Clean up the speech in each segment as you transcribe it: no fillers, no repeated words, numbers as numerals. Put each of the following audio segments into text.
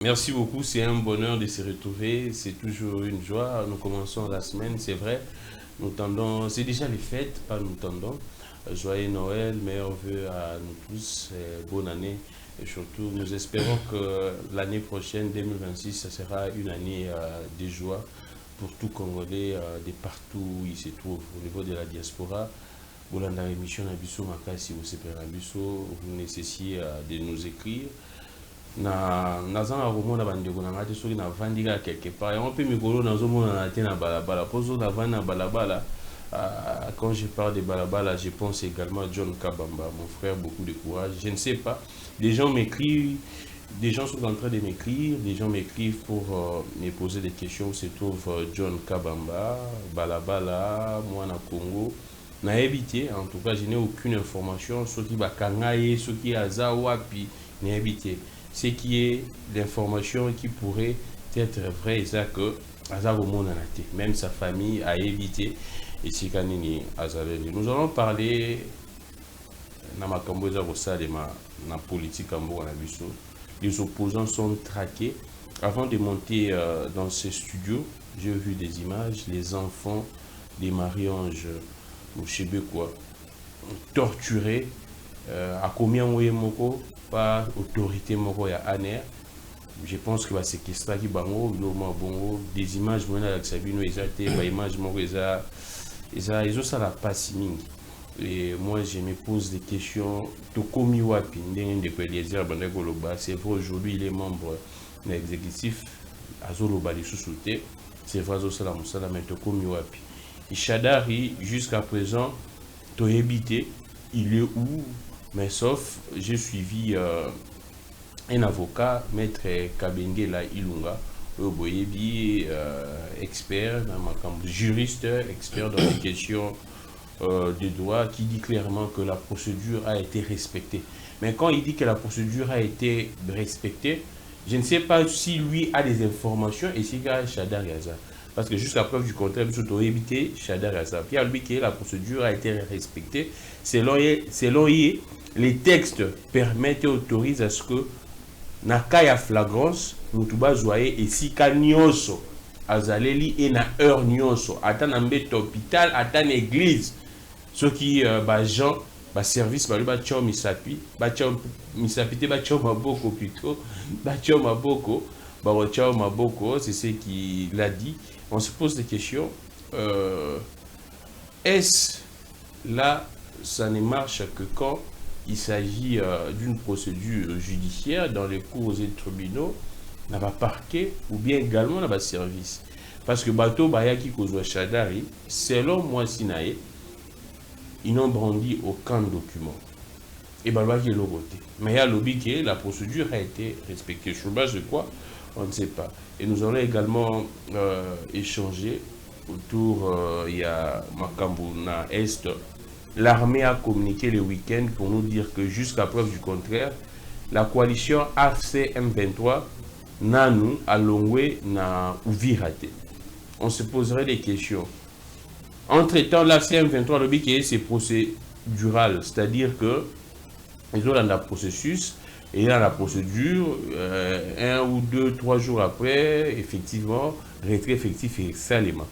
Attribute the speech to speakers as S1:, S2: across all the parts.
S1: Merci beaucoup, c'est un bonheur de se retrouver, c'est toujours une joie. Nous commençons la semaine, c'est vrai. Nous tendons, c'est déjà les fêtes, pas nous tendons. Joyeux Noël, meilleurs vœux à nous tous, bonne année. Et surtout, nous espérons que l'année prochaine, 2026, ça sera une année de joie pour tout Congolais de partout où il se trouve au niveau de la diaspora. Bolanda émission Nabiso Makasi ou Nabiso, vous nécessitez de nous écrire. Nazanga komona bandeko na ngati soki navandi kaka quelque part yango mpe mikolo nazomona na te na balabala mpo so navandi na balabala. Quand je parle de balabala, je pense également à John Kabamba, mon frère, beaucoup de courage. Je ne sais pas, des gens m'écrivent, des gens sont en train de m'écrire, des gens m'écrivent pour me poser des questions où se trouve John Kabamba, balabala, moi na Congo. Na évité, en tout cas, je n'ai aucune information, ce qui va kangaye, ce qui est aza wapi, na évité. Ce qui est l'information qui pourrait être vraie, c'est que Azar au monde en a été. Même sa famille a évité. Et si Kanini Azareli. Nous allons parler dans ma camboza na politique en Biso. Les opposants sont traqués. Avant de monter dans ce studio, j'ai vu des images, les enfants des Marie-Ange au Chébécois torturés. À combien moko par autorité moko ya ANR. Je pense que c'est question qui bango bongo des images mona la sabino ezate ba image moko eza ça la passe mingi. Et moi je me pose des questions to komi wapi ndenge de Eliezer bandeko loba. C'est vrai aujourd'hui il est membre de l'exécutif azoloba les sous-souté. C'est vrai zo sala musala mais to komi wapi. Et Shadari jusqu'à présent to habité il est où? Mais sauf, j'ai suivi un avocat, maître Kabengela Ilunga, expert, juriste, expert dans les questions de droit, qui dit clairement que la procédure a été respectée. Mais quand il dit que la procédure a été respectée, je ne sais pas si lui a des informations et si il y a Shadar Yaza. Parce que jusqu'à preuve du contraire, nous avons évité Shadar Yaza. Puis à lui que la procédure a été respectée, selon lui, les textes permettent et autorisent à ce que na cas ya flagrance nous tuba joyer et si ka nyonso azaleli et na heure nyonso ata na mbete hôpital ata na église ceux qui ba gens ba service ba ba tchao misapi ba tchao misapi te ba tchao maboko plutôt ba tchao maboko ba tchao maboko, c'est ce qu'il a dit. On se pose des questions, est-ce là ça ne marche que quand il s'agit d'une procédure judiciaire dans les cours et tribunaux, n'a pas parquet ou bien également n'a pas service. Parce que Bato Bayaki Kozwa Shadari, selon moi Sinae, ils n'ont brandi aucun document. Et Balbaki est l'autre. Mais il y a lobby que la procédure a été respectée. Sur base de quoi? On ne sait pas. Et nous allons également échanger autour, il y a Makambuna Est. L'armée a communiqué le week-end pour nous dire que jusqu'à preuve du contraire, la coalition AFC M23 n'a nous à Longwe n'a ouvirate. On se poserait des questions. Entre-temps, l'AFC M23 le but c'est procédural, c'est-à-dire que ils ont dans le processus et dans la procédure, 1 ou 2, 3 jours après, effectivement, retrait effectif et salement.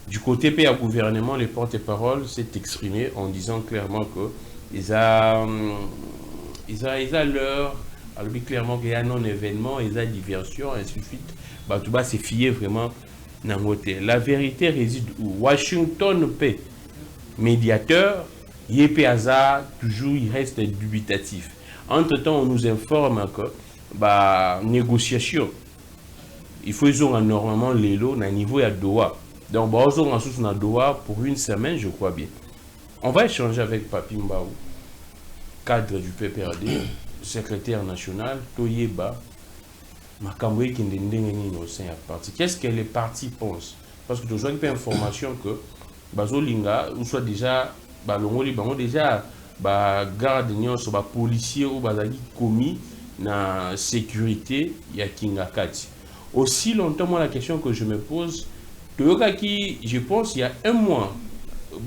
S1: Du côté PA gouvernement, le porte-parole s'est exprimé en disant clairement que ils a l'heure, alors clairement qu'il y a un événement, ils a diversion, ainsi de suite. Bah tout bas c'est fié vraiment nangote. La vérité réside où? Washington paix médiateur, Yépé Aza toujours il reste dubitatif. Entre-temps, on nous informe que bah négociation, il faut ils ont normalement les lots à niveau à Doha. Donc, on a sous Doha pour une semaine, je crois bien. On va échanger avec Papi Mbaou, cadre du PPRD, secrétaire national, Toyeba, Makamboué qui est au sein de la partie. Qu'est-ce que les partis pensent? Parce que tu as une information que Bazolinga, ou soit déjà, déjà, garde, policier ou commis na sécurité, il y a Kingakati. Aussi longtemps, moi, la question que je me pose, je pense il y a un mois,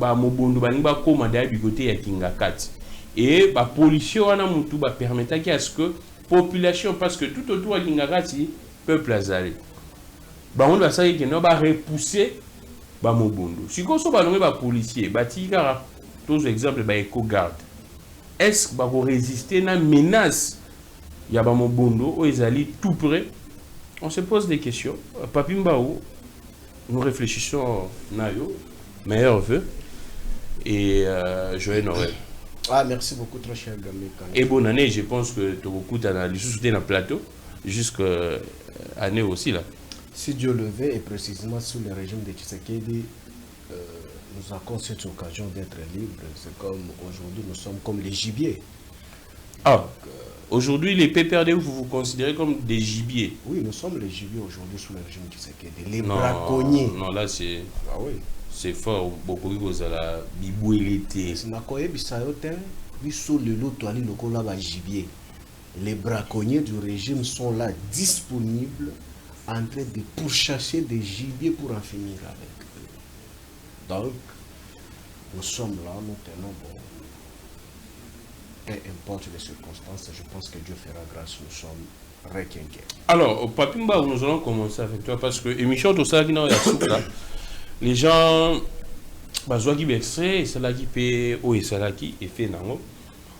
S1: Mobondo Baniba Koma du côté ya Kingakati. Et les policiers permettent à ce que population, parce que tout autour de Lingagati, peuple azali. On va savoir que nous va repousser Mobondo. Si on a policier, tous exemples, éco-garde. Est-ce que va résister à la menace? Il y a Mobondo, où ils allaient tout près. On se pose des questions. Papi Mbaou, nous réfléchissons Nayo, meilleurs vœux et joyeux Noël.
S2: Ah, merci beaucoup, très cher Gamé.
S1: Et bonne année, je pense que tu as beaucoup d'analyses dans le plateau, jusqu'à année aussi là.
S2: Si Dieu le veut, et précisément sous le régime de Tshisekedi, nous avons cette occasion d'être libres. C'est comme aujourd'hui, nous sommes comme les gibiers.
S1: Ah, aujourd'hui, les PPRD, vous vous considérez comme des gibiers?
S2: Oui, nous sommes les gibiers aujourd'hui sous le régime de Tshisekedi. Les braconniers.
S1: Non, là c'est...
S2: Ah oui.
S1: C'est fort, beaucoup de choses à la bibou et l'été.
S2: Les braconniers du régime sont là, disponibles, en train de pourchasser des gibiers pour en finir avec eux. Donc, nous sommes là, nous tenons bon. Peu importe les circonstances, je pense que Dieu fera grâce, nous sommes requinqués.
S1: Alors, Papimba, nous allons commencer avec toi parce que l'émission de ça qui n'a pas les gens,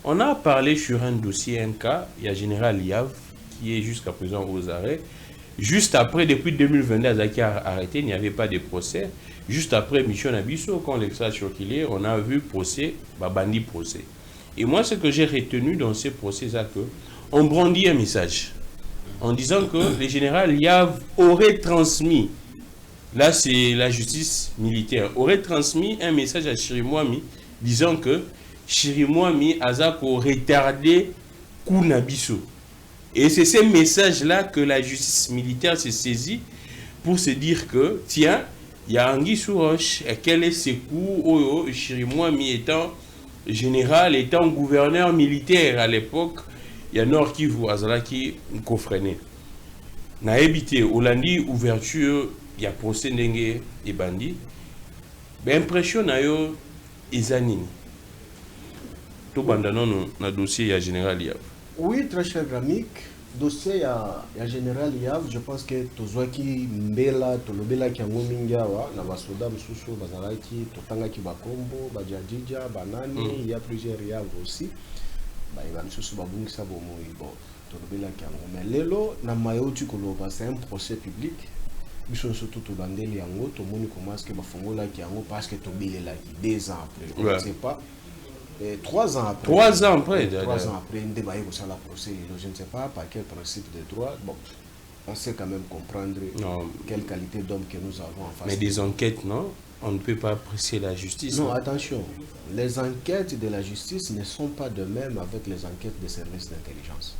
S1: on a parlé sur un dossier, un cas, il y a Général Yav qui est jusqu'à présent aux arrêts. Juste après, depuis 2022, Azaki a arrêté, il n'y avait pas de procès. Juste après, Mission Abisso, quand l'extraction qu'il est, on a vu procès, Babandi procès. Et moi, ce que j'ai retenu dans ces procès, c'est qu'on brandit un message en disant que le général Yav aurait transmis. Là, c'est la justice militaire. Aurait transmis un message à Chirimwami disant que Chirimwami a retardé Kounabiso. Et c'est ce message-là que la justice militaire s'est saisie pour se dire que, tiens, il y a Anguille Souroche, quel est ce coup, Chirimwami étant général, étant gouverneur militaire à l'époque, il y a Nord Kivu, Azala qui confréné. Na évité, Hollandi, ouverture, il y a procès d'Engue et Bandi. L'impression na yo Izanini. Tout bandanon na dossier, il y a Général Yav.
S2: Oui, très cher Gramik. Dossier, il y a Général Yav. Je pense que Tozwaki Mbela, Tolobela Kiangomingawa, Navasoda Msusu, Bazaraki, Totangaki Bakombo, Bajadija, Banani, il y a plusieurs Yav aussi. Il y a Msusu Babungisa Bomoi, Tolobela Kiango. Mais Lelo, Namayotu Koloba, c'est un procès public. Ils sont surtout tout bandeli yango, tout le monde commence que bafongola yango parce que Tobile là 2 ans après. On ne sait pas. 3 ans après.
S1: 3 ans après.
S2: 3 ans après, on débat sur la procès. Je ne sais pas par quel principe de droit. Bon, on sait quand même comprendre quelle qualité d'homme que nous avons en face.
S1: Mais des enquêtes, non? On ne peut pas apprécier la justice.
S2: Non, attention. Les enquêtes de la justice ne sont pas de même avec les enquêtes des services d'intelligence.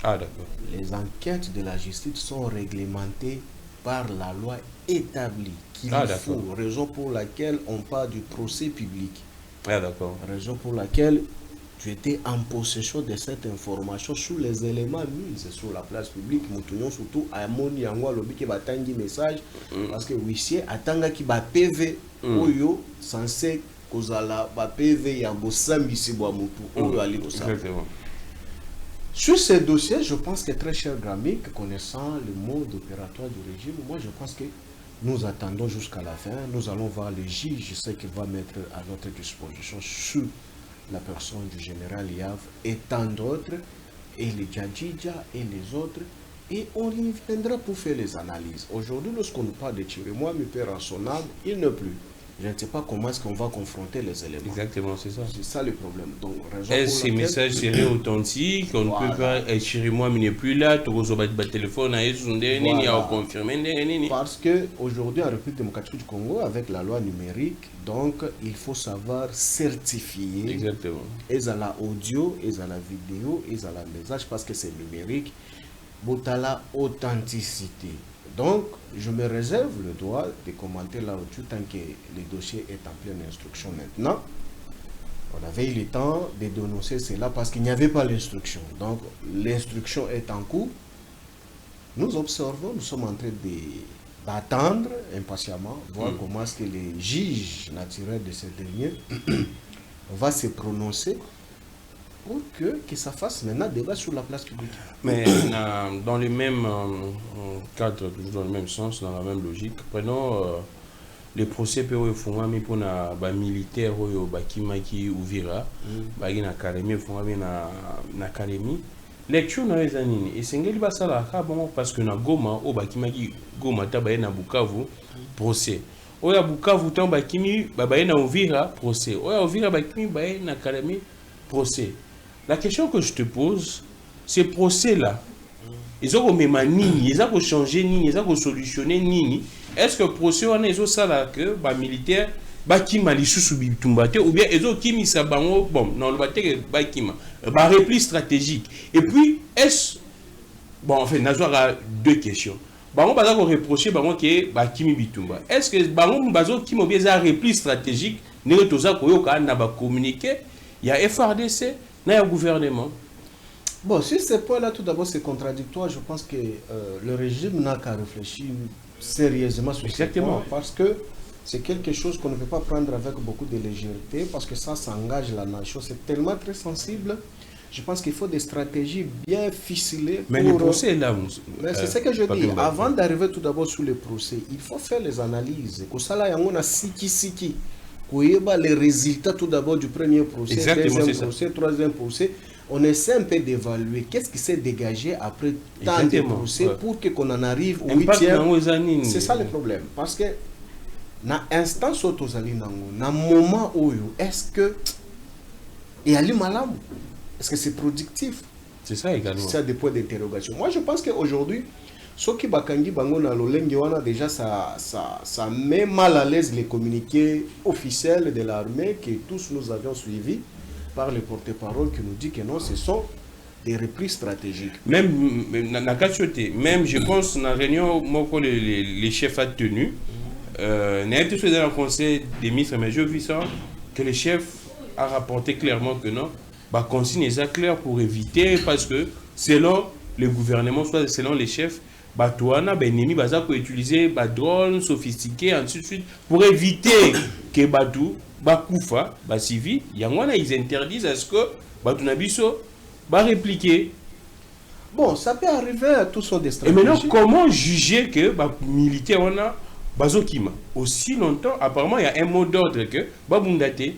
S1: Ah, d'accord.
S2: Les enquêtes de la justice sont réglementées par la loi établie qu'il faut, raison pour laquelle on parle du procès public.
S1: Ah, d'accord.
S2: Raison pour laquelle tu étais en possession de cette information sur les éléments mis sur la place publique. Nous surtout à Moni Yango lobi qui batangi message parce que huissier atanga ki ba PV oyo censé kozala ba PV ya bosambisi bwa mutu oyo ali kosala. Sur ces dossiers, je pense que très cher Gramik, connaissant le mode opératoire du régime, moi je pense que nous attendons jusqu'à la fin. Nous allons voir le juge, ce qu'il va mettre à notre disposition sur la personne du général Yav et tant d'autres, et les Djadjidja et les autres, et on y viendra pour faire les analyses. Aujourd'hui, lorsqu'on nous parle de Chirimwami, mes pères en son âme, il ne plus. Je ne sais pas comment est-ce qu'on va confronter les éléments.
S1: Exactement, c'est ça.
S2: C'est ça le problème. Donc,
S1: est-ce que ces messages seraient authentiques? On ne peut pas écrire moi, mais n'est plus là. Tu as téléphone, il a confirmé.
S2: Parce qu'aujourd'hui, en République démocratique du Congo, avec la loi numérique, donc il faut savoir certifier.
S1: Exactement.
S2: Et à la audio, et à la vidéo, et à la message, parce que c'est numérique. Botala authenticité. Donc, je me réserve le droit de commenter là-dessus tant que le dossier est en pleine instruction maintenant. On avait eu le temps de dénoncer cela parce qu'il n'y avait pas l'instruction. Donc, l'instruction est en cours. Nous observons, nous sommes en train d'attendre impatiemment, voir comment est-ce que les juges naturels de ce dernier va se prononcer pour que ça fasse maintenant débat sur la place publique.
S1: Mais dans le même cadre, toujours dans le même sens, dans la même logique, prenons les procès pour les militaires qui Uvira, qui académie, na académie. Lecture na ezanini et sengeli basala bon parce que na Goma au bakimaki Goma tabaye na Bukavu procès. Oya Bukavu tan bakimi babaye na Uvira procès. Oya Uvira bakimi baye na académie procès. La question que je te pose, ces procès-là, ils ont même nini, ils ont changé nini, ils ont solutionné nini. Est-ce que le procès on est ça là que les militaires bakima li sous bitumbate ou bien ils ont kimi sabango bon non le baté bakima ba repli stratégique. Et puis est-ce bon en fait n'avoir deux questions. Bango baza ko reprocher bango que bakimi bitumba. Est-ce que bango bazo kimi bien za repli stratégique ne toza ko yoka na ba communiquer, il y a FRDC il y a gouvernement.
S2: Bon, sur ce point-là, tout d'abord, c'est contradictoire. Je pense que le régime n'a qu'à réfléchir sérieusement sur ce point, parce que c'est quelque chose qu'on ne peut pas prendre avec beaucoup de légèreté, parce que ça engage la nation. C'est tellement très sensible. Je pense qu'il faut des stratégies bien ficelées.
S1: Mais le procès là,
S2: c'est ce que je dis. Avant d'arriver tout d'abord sur le procès, il faut faire les analyses. Que ça là, on a siki. Les résultats tout d'abord du premier procès, deuxième procès, troisième procès. On essaie un peu d'évaluer qu'est-ce qui s'est dégagé après tant de procès pour qu'on en arrive au huitième. C'est ça le problème. Parce que dans l'instant dans moment où est-ce que il y a malam, est-ce que c'est productif?
S1: C'est ça également.
S2: C'est des points d'interrogation. Moi je pense qu'aujourd'hui, ce qui bakangi bango na lolenge wana déjà ça met mal à l'aise les communiqués officiels de l'armée que tous nous avions suivis par le porte-parole qui nous dit que non, ce sont des reprises stratégiques.
S1: Même je pense dans la réunion les chefs ont tenu, n'a été fait dans le conseil des ministres, mais je vis ça, que le chef a rapporté clairement que non, bah consigne est clair pour éviter, parce que selon le gouvernement, soit selon les chefs, Batouana, Benemi, Baza pour utiliser drones sophistiqués, ainsi de suite, pour éviter que Batou, Bakoufa, Basivi, Yangwana, ils interdisent à ce que Batounabiso va répliquer.
S2: Bon, ça peut arriver à tous sont des stratégies.
S1: Et maintenant, comment juger que les militaires, on a Bazokima aussi longtemps, apparemment, il y a un mot d'ordre que Babundate.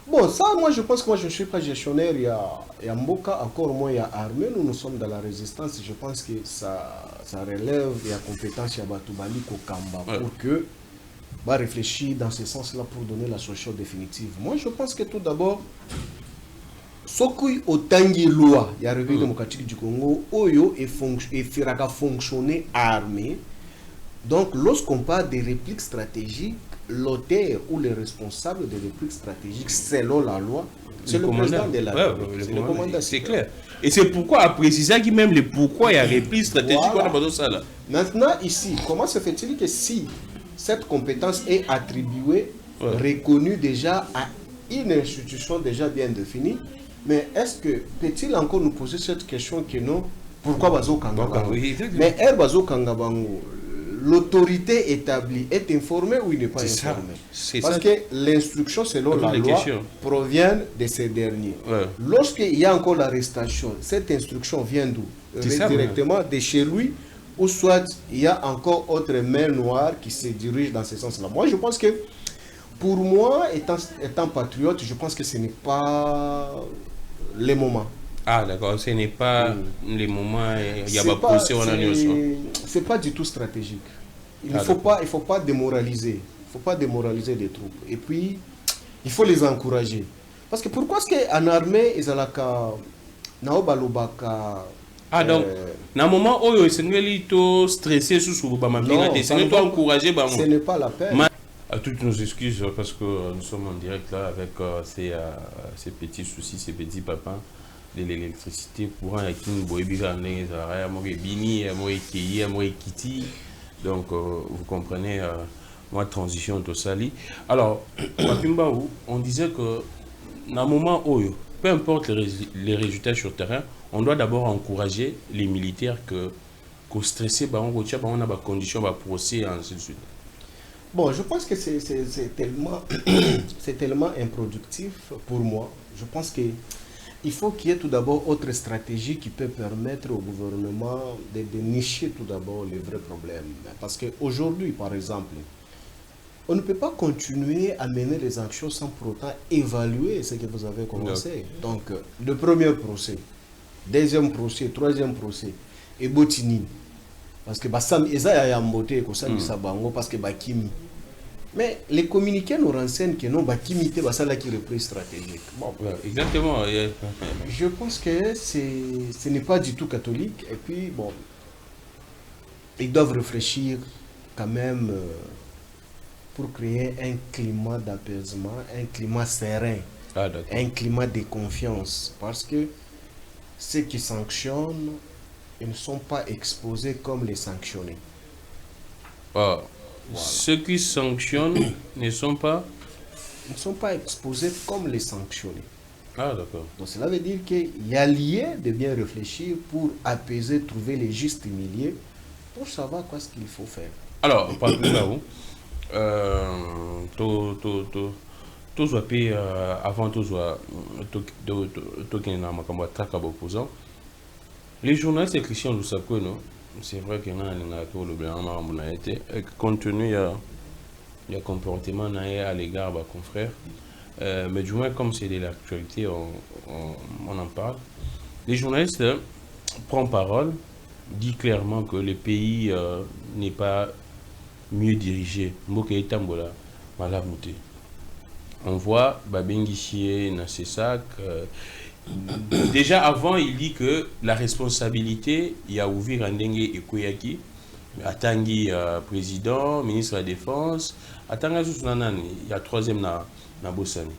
S2: Bon, ça, moi, je pense que moi, je ne suis pas gestionnaire. Il y a Mboka, encore moins, il y a armée. Nous sommes dans la résistance. Je pense que ça relève, il y a compétence, il y a Batoubali, Kokamba, pour que va réfléchir dans ce sens-là pour donner la solution définitive. Moi, je pense que tout d'abord, ce qui est autant loi, il y a la République démocratique du Congo, Oyo et fera fonctionner armée. Donc, lorsqu'on parle des répliques stratégiques, l'auteur ou le responsable des répliques stratégiques, selon la loi, c'est le président de la République.
S1: C'est clair. Et c'est pourquoi, à préciser que même le pourquoi il y a réplique stratégique, on a besoin de ça là.
S2: Maintenant, ici, comment se fait-il que si cette compétence est attribuée, reconnue déjà à une institution déjà bien définie, mais est-ce que peut-il encore nous poser cette question que non, pourquoi Bazo Kangabango? Mais El Bazo Kangabango, l'autorité établie est informée ou il n'est pas informée? Parce que l'instruction selon la loi provient de ces derniers. Lorsqu'il y a encore l'arrestation, cette instruction vient d'où? Directement de chez lui, ou soit il y a encore autre main noire qui se dirige dans ce sens-là. Moi, je pense que, pour moi, étant patriote, je pense que ce n'est pas le moment.
S1: Ah d'accord, ce n'est pas le moment, il y a pas procès en
S2: c'est pas du tout stratégique. Il ne faut pas démoraliser. Il ne faut pas démoraliser les troupes. Et puis, il faut les encourager. Parce que pourquoi est-ce qu'en armée, ils ont
S1: ah donc, dans un moment où ils sont stressés sur le encourager.
S2: Ce n'est pas la peine.
S1: À toutes nos excuses parce que nous sommes en direct là avec ces petits soucis, ces petits papas de l'électricité courant avec une donc vous comprenez moi transition tout ça. Alors on disait que dans un moment où peu importe les résultats sur le terrain, on doit d'abord encourager les militaires que stresser on a des conditions de procès et ainsi de suite.
S2: Bon, je pense que c'est tellement improductif pour moi. Je pense qu'il il faut qu'il y ait tout d'abord autre stratégie qui peut permettre au gouvernement de dénicher tout d'abord les vrais problèmes. Parce qu'aujourd'hui, par exemple, on ne peut pas continuer à mener les actions sans pour autant évaluer ce que vous avez commencé. Donc, le premier procès, deuxième procès, troisième procès, et Botini. Parce que Bassam Eza a mboté ko sami sabango parce que Bakimi. Mais les communiqués nous renseignent que non Bakimi te basala qui reprise stratégique.
S1: Bon, exactement.
S2: Je pense que ce n'est pas du tout catholique et puis bon ils doivent réfléchir quand même pour créer un climat d'apaisement, un climat serein, un climat de confiance parce que ceux qui sanctionnent ils ne sont pas exposés comme les sanctionnés.
S1: Voilà. Ceux qui sanctionnent ne sont pas...
S2: Ils ne sont pas exposés comme les sanctionnés.
S1: Ah, d'accord.
S2: Donc cela veut dire qu'il y a lieu de bien réfléchir pour apaiser, trouver les justes milieux, pour savoir quoi ce qu'il faut faire.
S1: Alors, par exemple, avant les journalistes et Christian Lusako, c'est vrai qu'il y a un été compte tenu il y a comportement à l'égard de confrères, mais du moins comme c'est de l'actualité, on en parle. Les journalistes prennent parole, disent clairement que le pays n'est pas mieux dirigé. On voit Babengichie Nassesak. Déjà avant, il dit que la responsabilité, il y a ouvert Randenge et Koyaki, Atangi président, ministre de la Défense, Atangi il y a troisième na Bossani.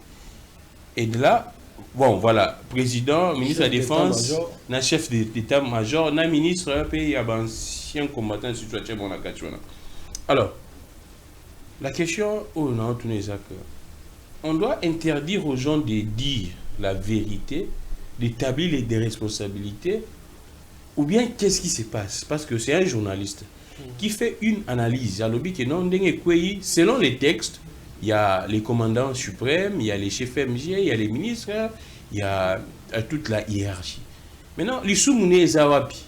S1: Et de là, bon voilà, président, ministre de la Défense, na chef d'état-major, na ministre, il y a un ancien combattant situation. Alors, la question, on doit interdire aux gens de dire la vérité, d'établir des responsabilités, ou bien qu'est-ce qui se passe? Parce que c'est un journaliste qui fait une analyse. Selon les textes, il y a les commandants suprêmes, il y a les chefs MG, il y a les ministres, il y a toute la hiérarchie. Maintenant, les sous-mounés Zawapi.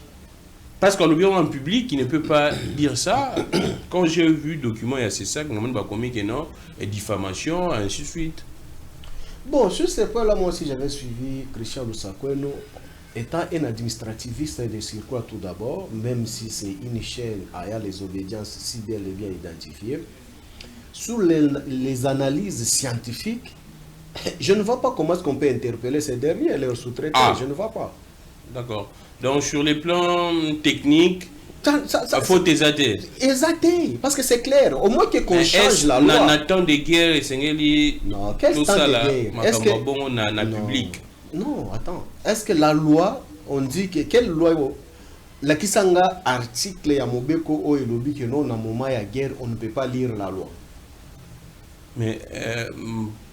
S1: Parce qu'en bureau en public, il ne peut pas dire ça. Quand j'ai vu le document, il y a c'est ça, et diffamation, ainsi de suite.
S2: Bon, sur ce point-là, moi aussi, j'avais suivi Christian Lusako, étant un administrativiste de circuit tout d'abord, même si c'est une chaîne à les obédiences si bel et bien identifiées. Sur les analyses scientifiques, je ne vois pas comment est-ce qu'on peut interpeller ces derniers, leurs sous-traitants, je ne vois pas.
S1: D'accord. Donc, sur les plans techniques, il faut exalter.
S2: Exalter, parce que c'est clair. Au moins qu'on change la loi.
S1: On attend des guerres,
S2: non, quel temps de guerre? Est-ce que
S1: public?
S2: Non, attends. Est-ce que la loi, on dit que quelle loi la kisanga article ya mobeko o elobi que non na moment ya guerre on ne peut pas lire la loi.
S1: Mais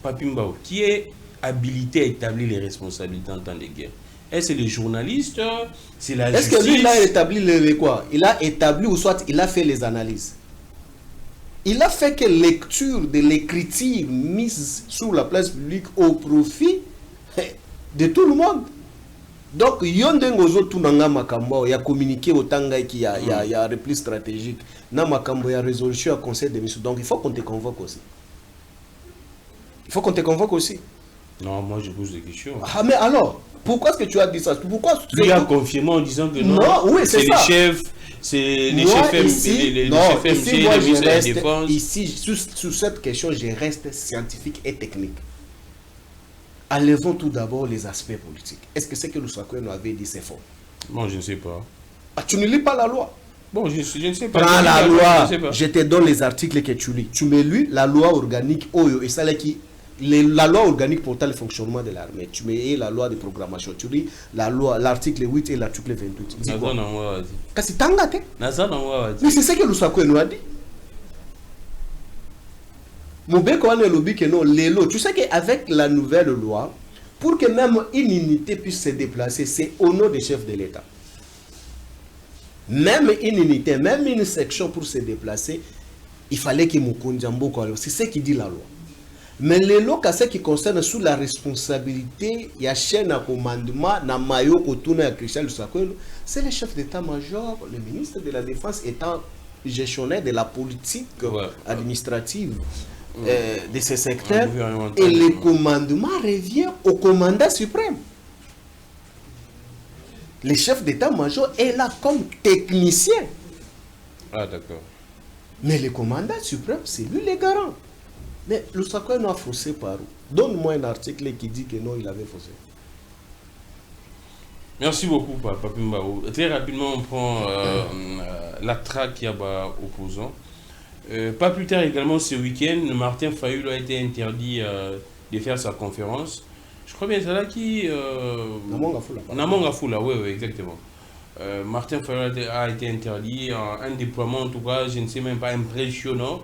S1: Papimbao, qui est habilité à établir les responsabilités en temps de guerre? Est-ce que les journalistes, c'est la justice?
S2: Est-ce que lui, il a établi le quoi? Il a établi ou soit il a fait les analyses? Il a fait que lecture de l'écriture mise sur la place publique au profit de tout le monde. Donc, Yondengozo Tunanga Makambo, il a communiqué au Tanga qui y a repli stratégique. Na Makambo, il y a résolution à conseil de mission. Donc, il faut qu'on te convoque aussi. Il faut qu'on te convoque aussi.
S1: Non, moi je pose des questions.
S2: Ah, mais alors, pourquoi est-ce que tu as dit ça? Pourquoi
S1: lui a confirmé en disant que non,
S2: oui, c'est
S1: les chefs, c'est les chefs MG, les ministres de la Défense.
S2: Ici, sur cette question, je reste scientifique et technique. Enlevons tout d'abord les aspects politiques. Est-ce que c'est que Lusako nous avait dit c'est faux?
S1: Bon, je ne sais pas.
S2: Ah, tu ne lis pas la loi.
S1: Bon, je ne sais pas.
S2: Prends la loi. Je te donne les articles que tu lis. Tu me lis la loi organique Oyo et ça là qui la loi organique portant le fonctionnement de l'armée. Tu mets la loi de programmation. Tu lis la loi, l'article 8 et l'article 28. Mais c'est ce que Lusako nous a dit. Tu sais qu'avec la nouvelle loi, pour que même une unité puisse se déplacer, c'est au nom des chefs de l'État. Même une unité, même une section pour se déplacer, il fallait que Mukundjambo, c'est ce qui dit la loi. Mais les locs, ce qui concerne sous la responsabilité, il y a chaîne à commandement, na mayo kotuna Christian Lusakwelo, c'est le chef d'état-major, le ministre de la Défense étant gestionnaire de la politique administrative de ce secteur, et le commandement revient au commandant suprême. Le chef d'état-major est là comme technicien.
S1: Ah, d'accord.
S2: Mais le commandant suprême, c'est lui le garant. Mais Lusakwelo a faussé par où? Donne-moi un article qui dit que non, il avait faussé.
S1: Merci beaucoup, Papa Pimbao. Très rapidement, on prend la traque qui a opposant. Pas plus tard également ce week-end, Martin Fayulu a été interdit de faire sa conférence. Je crois bien c'est là qui... Namonga Fula, oui, exactement. Martin Fayulu a été interdit. Un déploiement, en tout cas, je ne sais même pas, impressionnant.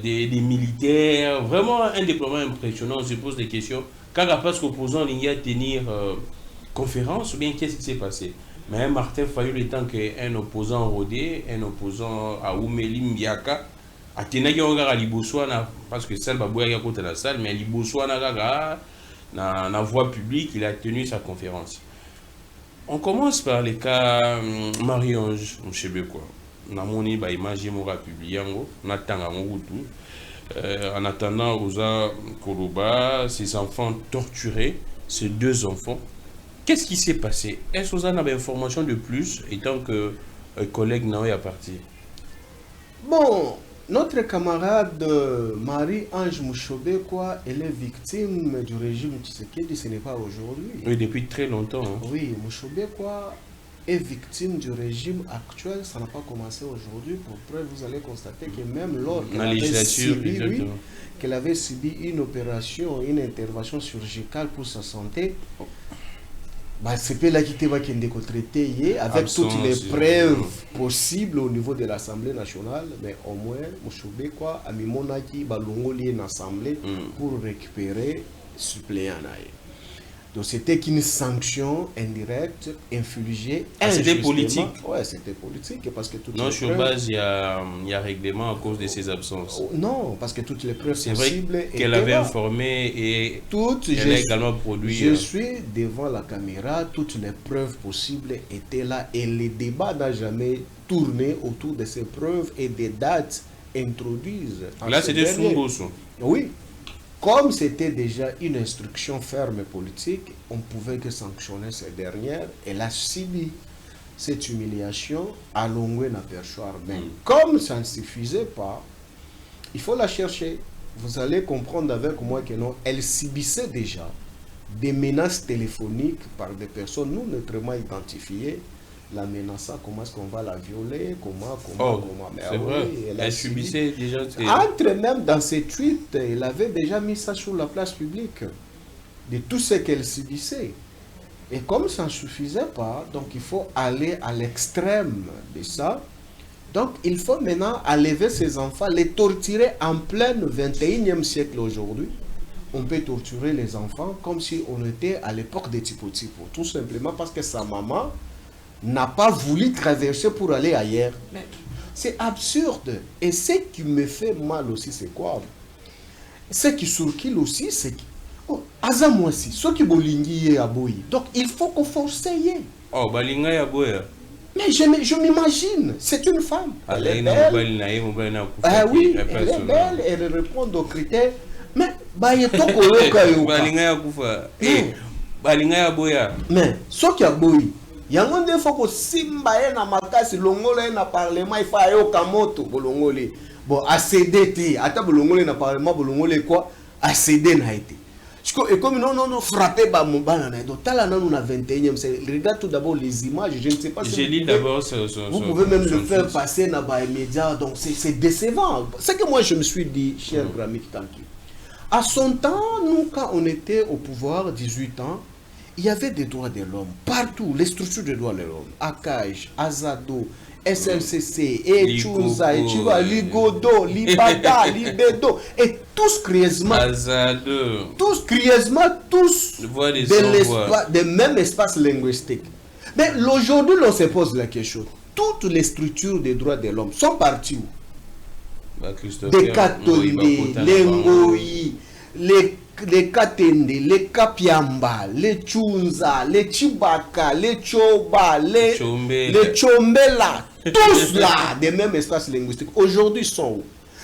S1: Des militaires, vraiment un déploiement impressionnant. On se pose des questions. Quand parce qu'opposant il y a tenir conférence, ou bien qu'est-ce qui s'est passé? Mais Martin Fayulu étant qu'un opposant rodé, un opposant à Oumeli Mbiaka, à Tenagi Ogara Liboswana, parce que celle Babouya côté la salle, mais Liboswana Gaga, dans la voie publique, il a tenu sa conférence. On commence par les cas Marie-Ange Mchebekwa. Namoni ba image mora publié yango natanga ngokutu en attendant Oza Koloba, ses enfants torturés, ses 2 enfants. Qu'est-ce qui s'est passé? Est-ce que vous avez une information de plus étant que collègue Naoui a parti?
S2: Bon, notre camarade Marie-Ange Mouchobekwa, elle est victime du régime Tshisekedi, ce n'est pas aujourd'hui.
S1: Oui, depuis très longtemps. Hein.
S2: Oui, Mouchobekwa est victime du régime actuel, ça n'a pas commencé aujourd'hui. Pour preuve, vous allez constater que même lors qu'elle avait subi une opération, une intervention chirurgicale pour sa santé, bah, c'est pas là qui était traité avec toutes les preuves possibles au niveau de l'Assemblée nationale, mais au moins, Mouchobekwa a mis mon acquis balongoli en assemblée pour récupérer suppléant. Donc c'était qu'une sanction indirecte infligée.
S1: C'était politique.
S2: Ouais, c'était politique parce que toutes
S1: non,
S2: les
S1: sur
S2: preuves...
S1: base, il y a règlement à cause de ses absences.
S2: Non, parce que toutes les preuves
S1: c'est possibles. C'est vrai qu'elle avait informé et elle a également produit.
S2: Je suis devant la caméra, toutes les preuves possibles étaient là et le débat n'a jamais tourné autour de ces preuves et des dates introduites.
S1: Là, c'était Sungoso.
S2: Oui. Comme c'était déjà une instruction ferme politique, on ne pouvait que sanctionner ces dernières. Elle a subi cette humiliation à Longwe na perchoir. Mais comme ça ne suffisait pas, il faut la chercher. Vous allez comprendre avec moi que non, elle subissait déjà des menaces téléphoniques par des personnes non neutrement identifiées. La menaçant, comment est-ce qu'on va la violer, comment.
S1: C'est vrai, elle subissait déjà...
S2: Entre même dans ses tweets, elle avait déjà mis ça sur la place publique, de tout ce qu'elle subissait. Et comme ça ne suffisait pas, donc il faut aller à l'extrême de ça. Donc il faut maintenant enlever ces enfants, les torturer en plein 21e siècle aujourd'hui. On peut torturer les enfants comme si on était à l'époque des Tipo-Tipo, tout simplement parce que sa maman n'a pas voulu traverser pour aller ailleurs. C'est absurde. Et ce qui me fait mal aussi, c'est quoi? Ce qui surkile aussi, c'est que... Oh, Azamouassi, ce qui bolingi est aboyi. Donc, il faut qu'on force.
S1: Oh, balinga est aboyi.
S2: Mais je m'imagine, c'est une femme. Elle est belle. Ah oui, elle est belle, elle répond aux critères. Mais, mais, ce qui est aboyi, yango nde foko simba ye na makasi longola na parlement il faut ayo kamoto bolongole bon ACD ti ata bolongole na parlement bolongole quoi ACD na été et comme non frapper ba mobana na donc tala nanu na 21e siècle. Regarde tout d'abord les images, je ne sais pas si
S1: j'ai lu d'abord
S2: vous pouvez même le faire passer dans les médias, donc c'est décevant. C'est que moi je me suis dit, cher Grammy Tanki, à son temps, nous quand on était au pouvoir 18 ans, il y avait des droits de l'homme partout, les structures de droits de l'homme, ACAJ, Azado, SLCC, Echunza, Ligodo, Libada, Libedo, et tous crieusement, des mêmes espaces linguistiques. Mais aujourd'hui, on se pose la question, toutes les structures des droits de l'homme sont parties où? Des catholiques, les Ngoï, les Katende, les Kapiamba, les Tchunza, les Chibaka, les Choba, les Chombela, tous là, des mêmes espaces linguistiques. Aujourd'hui, ils sont où?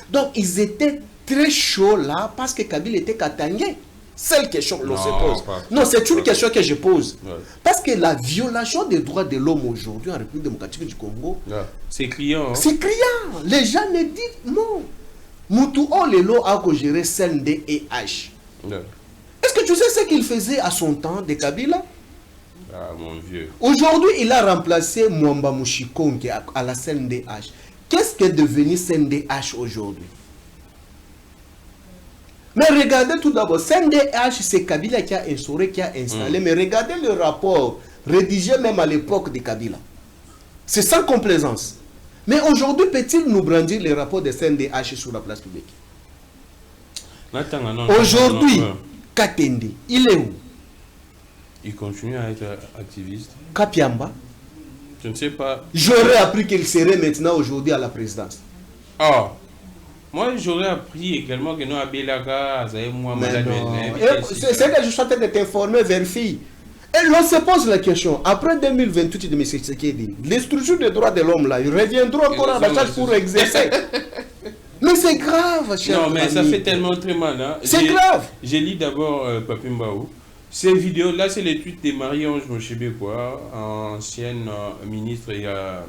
S2: Donc, ils étaient très chauds là parce que Kabila était katangé. C'est la question que l'on se pose. Non, c'est une question que je pose. Ouais. Parce que la violation des droits de l'homme aujourd'hui en République démocratique du Congo,
S1: c'est criant. Hein?
S2: C'est criant. Les gens ne disent non. Moutou Olelo a géré CNDH. Est-ce que tu sais ce qu'il faisait à son temps de Kabila?
S1: Ah, mon vieux.
S2: Aujourd'hui, il a remplacé Mwamba Mushikonge à la CNDH. Qu'est-ce qu'est devenu CNDH aujourd'hui? Mais regardez tout d'abord, CNDH, c'est Kabila qui a instauré, qui a installé. Mais regardez le rapport rédigé même à l'époque de Kabila. C'est sans complaisance. Mais aujourd'hui, peut-il nous brandir les rapports de CNDH sur la place publique? Aujourd'hui, Katende, il est où?
S1: Il continue à être activiste.
S2: Kapiamba?
S1: Je ne sais pas.
S2: J'aurais appris qu'il serait maintenant aujourd'hui à la présidence.
S1: Ah, moi j'aurais appris également que nous à Belaka, c'est
S2: que je suis en train de t'informer, vérifie. Et l'on se pose la question, après 2028 de M. Tshisekedi, les structures des droits de l'homme là, ils reviendront encore à la charge pour exercer. Mais c'est grave, cher.
S1: Non, mais ça fait tellement très mal. Hein.
S2: C'est grave.
S1: J'ai lu d'abord Papi Mbao. Ces vidéos, là, c'est les tweets de Marie-Ange Mochebe, quoi, ancienne ministre, il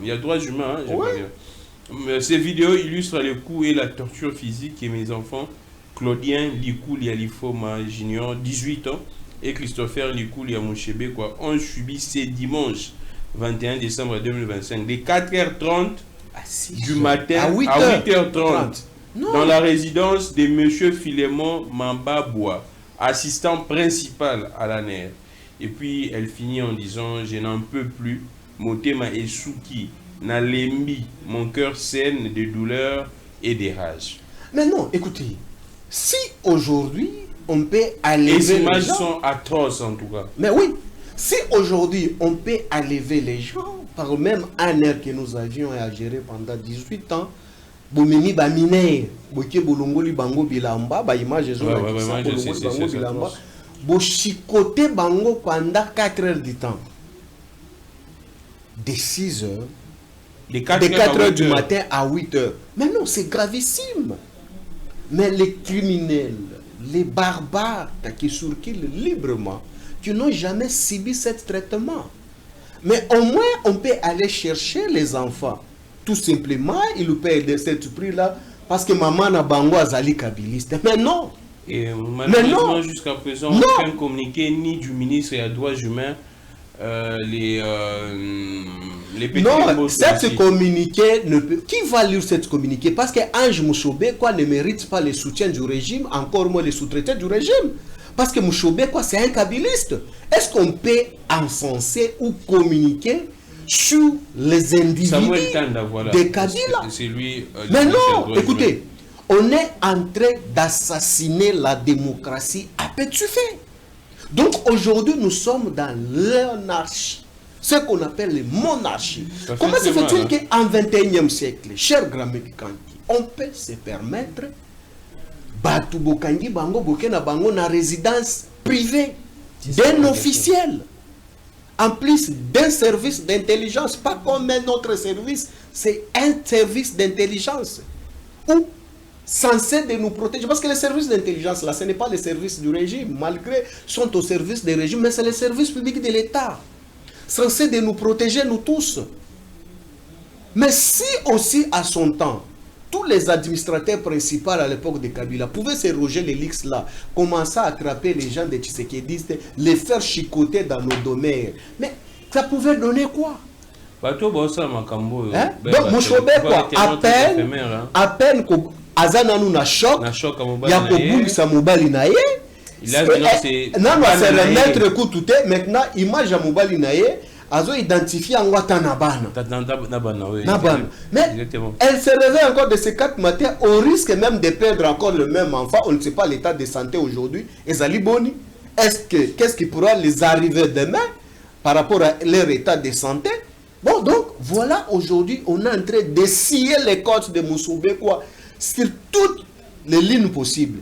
S1: y a droits humains. Hein, ouais. Ces vidéos illustrent les coups et la torture physique que mes enfants, Claudien Likou Lialifoma Junior, 18 ans, et Christopher Likou Liamochebe, quoi, ont subi ces dimanches 21 décembre 2025, de 4h30 du matin à 8h30, dans la résidence de M. Philémon Mambaboua, assistant principal à la NER. Et puis elle finit en disant: je n'en peux plus, Motema Esuki, Nalembi, mon cœur saigne de douleur et de rage.
S2: Mais non, écoutez, si aujourd'hui on peut aller.
S1: Les images sont atroces en tout cas.
S2: Mais oui, si aujourd'hui on peut enlever les gens par même un air que nous avions à gérer pendant 18 ans, Bomini Bamine, Boke Bolongoli Bango Bilamba, image Bolongoli Bilamba, Bochikote Bango pendant 4 heures du temps. De 6 heures, de 4 heures du matin à 8 heures. Mais non, c'est gravissime. Mais les criminels, les barbares qui circulent librement, qui n'ont jamais subi ce traitement. Mais au moins, on peut aller chercher les enfants. Tout simplement, ils nous payent de ce prix-là parce que maman n'a bango azali kabiliste. Mais non.
S1: Et malheureusement, jusqu'à présent, aucun communiqué ni du ministre des droits humains, les petits
S2: non, cette communiqué ne peut... Qui va lire cette communiqué? Parce que Ange Mouchobe quoi ne mérite pas le soutien du régime, encore moins les sous-traités du régime. Parce que Mouchobe quoi, c'est un kabiliste. Est-ce qu'on peut encenser ou communiquer sur les individus de Kabila? Mais non, écoutez, on est en train d'assassiner la démocratie à petit feu. Donc aujourd'hui, nous sommes dans l'anarchie, ce qu'on appelle les monarchies. Comment se fait-il qu'en 21e siècle, cher Gramek Kanti, on peut se permettre Batu Bokangi Bango Bokena Bango na résidence privée d'un officiel, en plus d'un service d'intelligence, pas comme un autre service, c'est un service d'intelligence ou censé de nous protéger, parce que les services d'intelligence là, ce n'est pas les services du régime, malgré sont au service du régime, mais c'est les services publics de l'État, censés de nous protéger nous tous. Mais si aussi à son temps, tous les administrateurs principaux à l'époque de Kabila pouvaient se roger les lix là, commencer à attraper les gens de Tshisekedi, les faire chicoter dans nos domaines, mais ça pouvait donner quoi?
S1: Hein?
S2: Donc Mouchobe quoi, à peine Azana nous na choc, ya kobungisa mobali na ye. Là non c'est remettre coup tout maintenant image ya mobali na ye azo identifier en Watanabana. Mais elle se réveille encore de ces 4 matins au risque même de perdre encore le même enfant. On ne sait pas l'état de santé aujourd'hui. Et Zali Boni, qu'est-ce qui pourra les arriver demain par rapport à leur état de santé? Bon, donc voilà, aujourd'hui on est en train de scier les côtes de Mouchoube quoi, sur toutes les lignes possibles.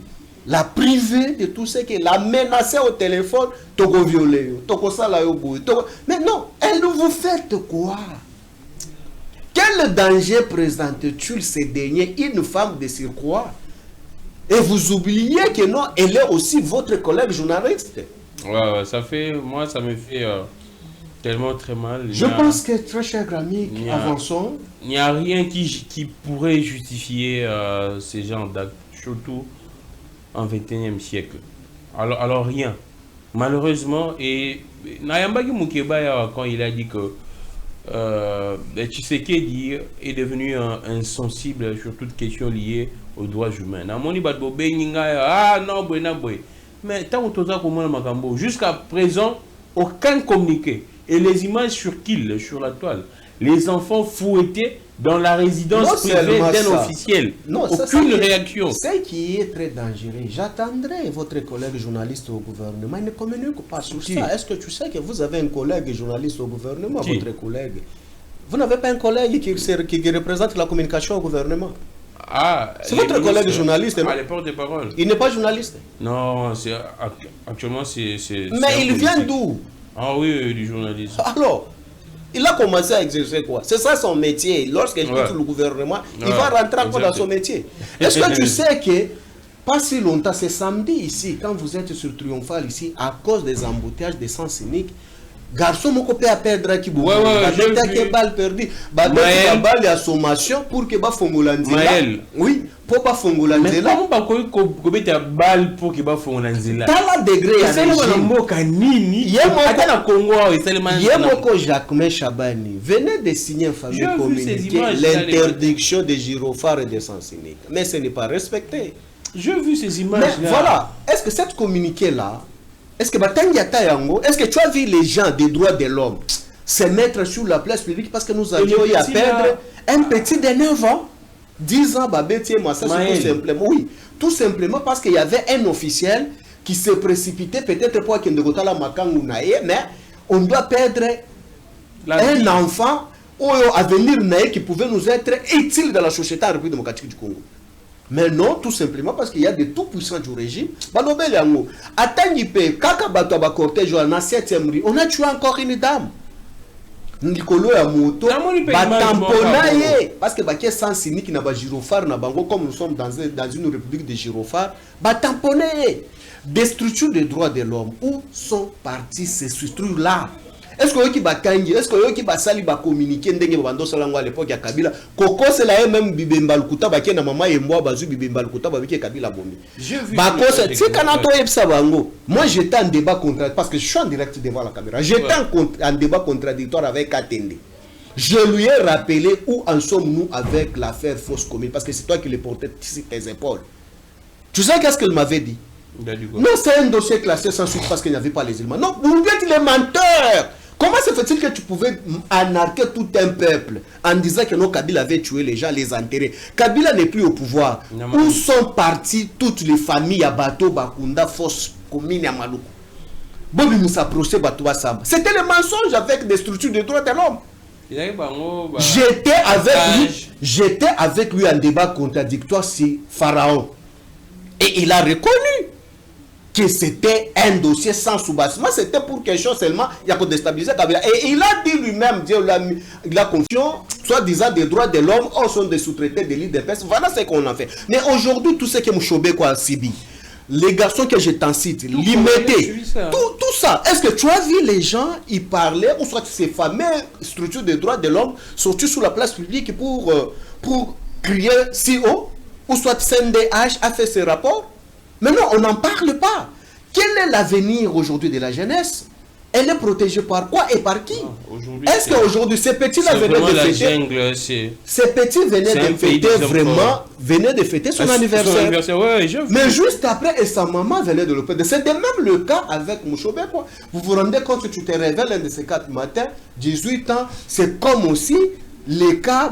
S2: la priver de tout ce qui est, la menacer au téléphone, toko violer, toko sala yo boy, mais non, elle vous fait quoi? Quel danger présente-t-il ces derniers, une femme de surcroît? Et vous oubliez que non, elle est aussi votre collègue journaliste.
S1: Ouais, ça fait, moi ça me fait tellement très mal.
S2: Je pense que, très cher ami, avançons.
S1: Il n'y a rien qui pourrait justifier ces genres d'actes, surtout en 21e siècle. Alors rien. Malheureusement, et Nayambaki Mukeba, quand il a dit que Tshisekedi est devenu insensible sur toute question liée aux droits humains. Ah non, mais tant que jusqu'à présent, aucun communiqué. Et les images sur Kill, sur la toile, les enfants fouettés dans la résidence privée d'un officiel.
S2: Non,
S1: aucune réaction.
S2: Ce qui est très dangereux, j'attendrai votre collègue journaliste au gouvernement. Il ne communique pas sur ça. Est-ce que tu sais que vous avez un collègue journaliste au gouvernement, votre collègue? Vous n'avez pas un collègue qui représente la communication au gouvernement?
S1: Ah,
S2: c'est votre collègue journaliste.
S1: Ah, les porte-parole.
S2: Il n'est pas journaliste?
S1: Non, actuellement c'est.
S2: Mais il vient d'où?
S1: Ah oui, du journalisme.
S2: Alors, il a commencé à exercer quoi? C'est ça son métier. Lorsqu'il quitte le gouvernement, il va rentrer encore dans son métier. Est-ce que tu sais que, pas si longtemps, c'est samedi ici, quand vous êtes sur Triomphal ici, à cause des embouteillages des sens uniques, garçon mon copain a perdre qui bouge. J'ai balle perdu. Balle à sommation pour que ba fongolanzela. Oui, pour pas fongolanzela.
S1: Mais comment pas que balle pour que ba fongolanzela?
S2: Dans la degré à Yemoko Jacques Chabani venait de signer un fameux communiqué l'interdiction des gyrophares et des sens uniques. Mais ce n'est pas respecté.
S1: J'ai vu ces images là.
S2: Mais voilà, est-ce que cette communiqué là, est-ce que tu as vu les gens des droits de l'homme se mettre sur la place publique parce que nous avions eu à perdre un petit de 9 ans, 10 ans, moi ça c'est tout simplement, oui, tout simplement parce qu'il y avait un officiel qui se précipitait peut-être pour qu'il ne la makangu mais on doit perdre un enfant à venir qui pouvait nous être utile dans la société en République démocratique du Congo. Mais non, tout simplement parce qu'il y a des tout-puissants du régime. On a tué encore une dame. Nicolo ya moto, parce que baké sans cynique na ba gyrophare na bango comme nous sommes dans une république de gyrophares, tamponné. Des structures de droits de l'homme, où sont parties ces structures-là? Est-ce que qui bakangi, est-ce que qui basali ba communiquer ndenge bando salango à l'époque ya Kabila, koko c'est la même bibemba lukuta baké na mama yembo bazu bibemba lukuta babiki Kabila bombi. J'ai vu. Bako c'est kanato yebsa bango. Moi j'étais en débat contradictoire parce que je suis en direct devant la caméra. J'étais en débat contradictoire avec Katende. Je lui ai rappelé où en sommes-nous avec l'affaire fausse commune parce que c'est toi qui le portais sur tes épaules. Tu sais qu'est-ce qu'il m'avait dit? Non, c'est un dossier classé sans suite parce qu'il n'y avait pas les éléments. Non, vous êtes les menteurs. Comment se fait-il que tu pouvais anarquer tout un peuple en disant que non, Kabila avait tué les gens, les enterrés? Kabila n'est plus au pouvoir. Où sont parties toutes les familles à Bato, Bakunda, Fosse, Commune à Maloukou? Bobi Moussa procès Batouba Samba. C'était le mensonge avec des structures de droits de l'homme. J'étais avec lui en débat contradictoire sur Pharaon. Et il a reconnu que c'était un dossier sans soubassement, c'était pour quelque chose seulement, il y a que déstabiliser Kabila. Et il a dit lui-même, il a confiance, soi-disant des droits de l'homme, on sont des sous-traités de l'IDPS, voilà ce qu'on a fait. Mais aujourd'hui, tout ce que Mouchobe quoi Sibi, les garçons que je t'en cite, limités, tout ça, est-ce que tu as vu les gens y parler, ou soit ces fameuses structures de droits de l'homme sorties sur la place publique pour crier si haut, ou soit CNDH a fait ce rapport? Mais non, on n'en parle pas. Quel est l'avenir aujourd'hui de la jeunesse? Elle est protégée par quoi et par qui? Est-ce qu'aujourd'hui, ces petits-là venaient de fêter? Ces petits venaient de fêter vraiment, venaient de fêter son anniversaire. Mais juste après, et sa maman venait de le faire. C'était même le cas avec Mouchobe. Vous vous rendez compte que tu te révèles un de ces 4 matins, 18 ans, c'est comme aussi les cas,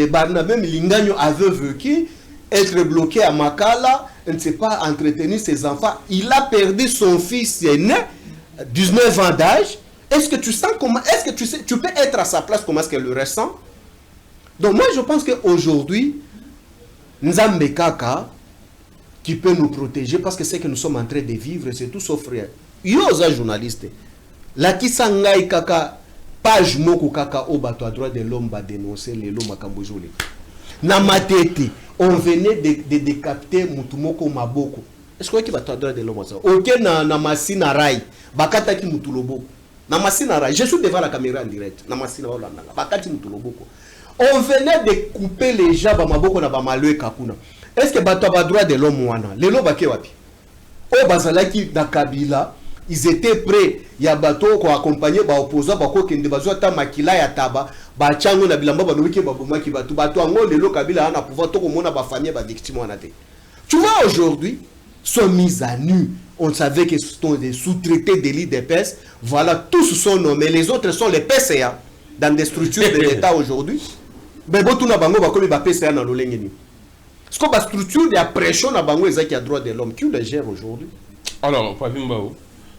S2: Barnabé Milingagno avait vécu, être bloqué à Makala, ne sait pas entretenir ses enfants. Il a perdu son fils aîné, 19 ans d'âge. Est-ce que tu sens comment, est-ce que tu sais, tu peux être à sa place, comment est-ce qu'elle le ressent? Donc moi je pense qu'aujourd'hui, Nzambe Kaka, qui peut nous protéger parce que c'est que nous sommes en train de vivre, c'est tout sauf frère. Yo za journaliste. La qui sangai kaka page moko kaka au bateau à droit de l'homme va dénoncer les lois makambojole. Na matete, on venait de décapiter mutumoko maboko. Est-ce que bateau à droit de l'homme ça? OK na masina rai, bakata ki mutuloboko. Na masina rai, je suis devant la caméra en direct. Na masina wala nanga, bakati mutuloboko. On venait de couper les gens ba maboko na ba malwe kakuna. Est-ce que bateau à droit de l'homme wana? Les lois baké wapi? Au bazalaki da Kabila, ils étaient prêts. Il y a bateau qui accompagné ba opposants ba ko kende bazwa ta makila ya taba ba chango na bilamba ba loki ba bomaki bateau bateau ango lelo Kabila ana pouvoir to komona ba famille ba victime wana te. Tu vois aujourd'hui sont mis à nu. On savait que ce sont des sous-traités de l'IDPS. Voilà, tous sont nommés. Les autres sont les PCA dans des structures de l'État aujourd'hui. Mais bon, tout na bango ba komi ba PCA na lolengeni. Est-ce que la structure de la pression na bango ezaki a droit de l'homme qui le gère aujourd'hui?
S1: Alors, Papimbao,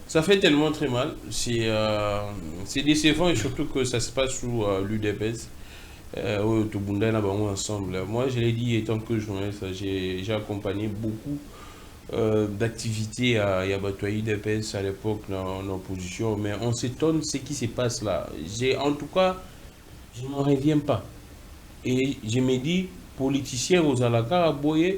S1: ça fait tellement très mal. C'est décevant et surtout que ça se passe sous l'UDPS. Tout le monde ensemble. Moi, je l'ai dit, étant que journaliste, j'ai accompagné beaucoup d'activités à Yabatou UDPS à l'époque en opposition. Mais on s'étonne de ce qui se passe là. En tout cas, je n'en reviens pas. Et je me dis, politiciens aux alaka boye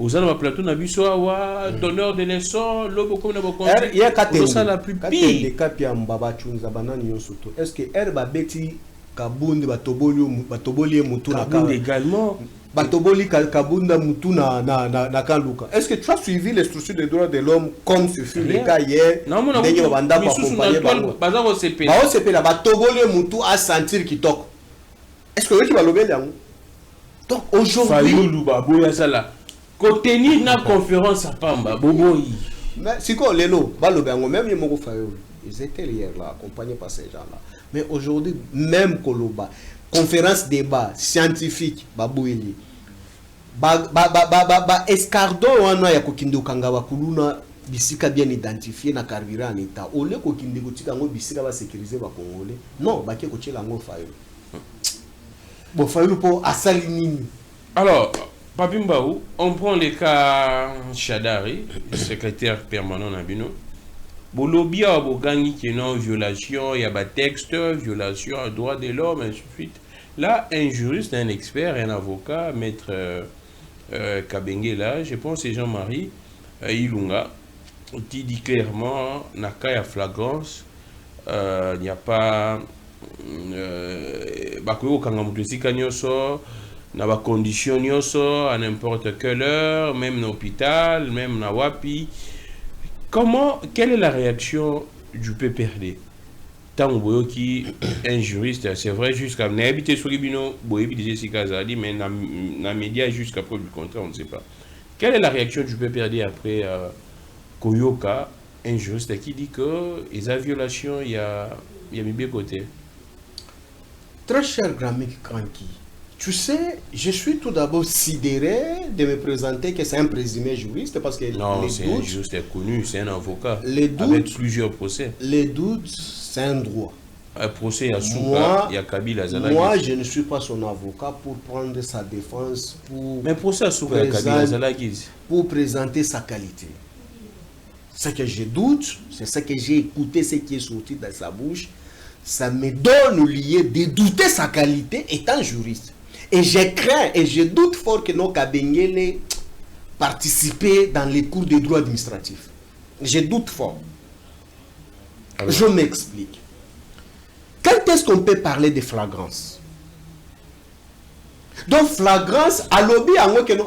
S1: aux alaka plateau na biso wa donneur de leçons lobo comme na boko
S2: il y a quatre
S1: ça la plus pire
S2: des kapia mbaba chunza banani yosoto est-ce que herba beti kabundi batoboli mutu na
S1: kabundi également
S2: batoboli kabunda mutu na kanluka. Est-ce que tu as suivi les structures des droits de l'homme comme ce fut le cas hier?
S1: Non mon
S2: ndenge banda ba accompagner
S1: baza ko CP
S2: ba CP la batoboli mutu à sentir kitoko. Est-ce que tu vas lobel yango? Donc aujourd'hui,
S1: tenir une conférence à Pamba, Boboï.
S2: Mais si quoi, Lélo, même ils étaient hier là, accompagnés par ces gens-là. Mais aujourd'hui, même Koloba, conférence débat scientifique, Babouili, escardon wana ya kokinde kangawa kuluna bisika bien identifié na carburant en état. Au lieu kokinde kotika ngo bisika ba sécuriser ba congolais. Non, ba ke kochela ngo fayo. Bon, pour Assalinini.
S1: Alors, Papimbaou, on prend le cas Chadari, secrétaire permanent Nabino. Bolobi a Bogangi qui est non violation, il y a des textes, violation à droit de l'homme, et ainsi de suite. Là, un juriste, un expert, un avocat, maître Kabenge là, je pense c'est Jean-Marie Ilunga, qui dit clairement, Nakaya flagrance, il n'y a pas. Bakoyo kangamutusika nyoso na ba condition nyoso à n'importe quelle heure, même dans l'hôpital, même na wapi. Quelle est la réaction du PPRD? Tant qui un juriste, c'est vrai jusqu'à n'habiter sur Libino, boyebi disait si Kazali, mais na média jusqu'à preuve du contraire, on ne sait pas. Quelle est la réaction du PPRD après Koyoka, un juriste qui dit que les violations il y a mis bien côté?
S2: Très cher Gramik Kranki, tu sais, je suis tout d'abord sidéré de me présenter que c'est un présumé juriste parce que
S1: non, c'est un juriste connu, c'est un avocat
S2: les doutes,
S1: avec plusieurs procès.
S2: Les doutes, c'est un droit.
S1: Un procès à Souka, il y a Kabila Zalagi.
S2: Moi, je ne suis pas son avocat pour prendre sa défense,
S1: mais procès à Souka, Kabila Zalagi.
S2: Pour présenter sa qualité. Ce que je doute, c'est ce que j'ai écouté, ce qui est sorti de sa bouche. Ça me donne lieu de douter sa qualité étant juriste. Et je crains et je doute fort que nos Kabengele participent dans les cours de droit administratif. Je doute fort. Alors, je m'explique. Quand est-ce qu'on peut parler de flagrance? Donc flagrance, à lobby,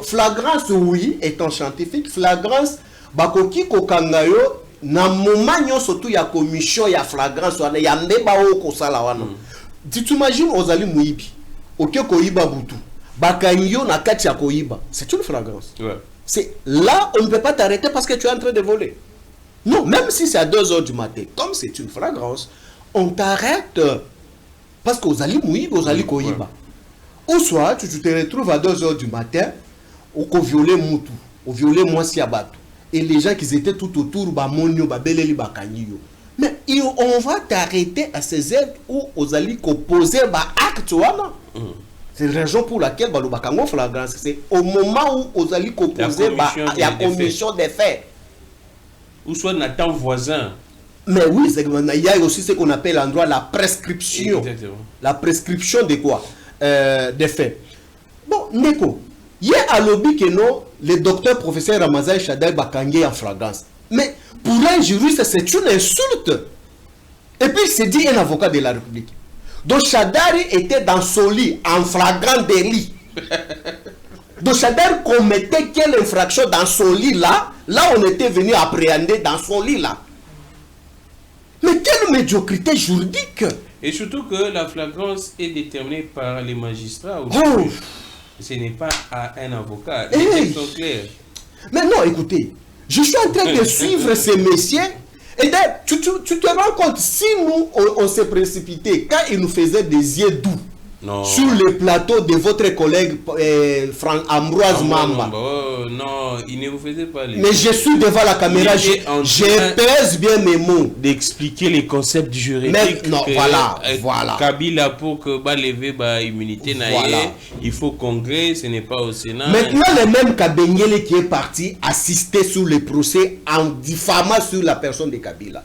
S2: flagrance oui, étant scientifique, flagrance, bakoki kokangayo, na moment surtout ya commission ya flagrance wana ya ndeba oko sala wana. Tu t'imagines ozali muibi oke koiba butu bakanyo na kati ya koiba, c'est une flagrance.
S1: Ouais.
S2: C'est là on ne peut pas t'arrêter parce que tu es en train de voler. Non, même si c'est à 2 h du matin, comme c'est une flagrance, on t'arrête parce que ozali muibi ozali koiba. Ou soit tu te retrouves à 2 h du matin ou ko violer mutu, ou violer mwasi ya batu. Et les gens qui étaient tout autour, mais on va t'arrêter à ces heures où aux alliés composer acte. C'est la raison pour laquelle Balobakango flagrance. C'est au moment où vous allez composer la commission des faits.
S1: Ou soit Nathan voisin.
S2: Mais oui, il y a aussi ce qu'on appelle en droit la prescription.
S1: Exactement.
S2: La prescription de quoi? Des faits. Bon, Neko, il y a un lobby que non, le docteur professeur Ramazan Shadari Bakangé en flagrance. Mais pour un juriste, c'est une insulte. Et puis, c'est dit un avocat de la République. Donc, Shadari était dans son lit, en flagrant délit. Donc, Shadari commettait quelle infraction dans son lit là? Là, on était venu appréhender dans son lit là. Mais quelle médiocrité juridique!
S1: Et surtout que la flagrance est déterminée par les magistrats. Ce n'est pas à un avocat. Les textes sont clairs.
S2: Mais non, écoutez, je suis en train de suivre ces messieurs. Et tu te rends compte, si nous, on s'est précipité, quand ils nous faisaient des yeux doux, sur le plateau de votre collègue Ambroise Mamba.
S1: Non, il ne vous faisait pas les...
S2: Mais je suis devant la caméra, je pèse bien mes mots.
S1: D'expliquer les concepts juridiques.
S2: Non, voilà.
S1: Kabila, pour que lever l'immunité, il faut congrès, ce n'est pas au Sénat.
S2: Maintenant, le même Kabengele qui est parti assister sur le procès en diffamant sur la personne de Kabila.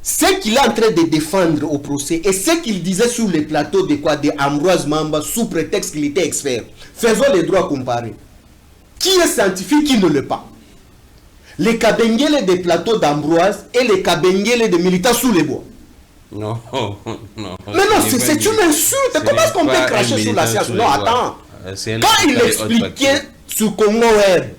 S2: Ce qu'il est en train de défendre au procès et ce qu'il disait sur les plateaux de Ambroise Mamba sous prétexte qu'il était expert. Faisons les droits comparés. Qui est scientifique, qui ne l'est pas? Les Kabengele des plateaux d'Ambroise et les Kabengele des militants sous les bois.
S1: Non.
S2: Mais non, c'est une insulte. Comment est-ce qu'on peut cracher sur la science? Non, attends. Quand il expliquait sur Congo Web,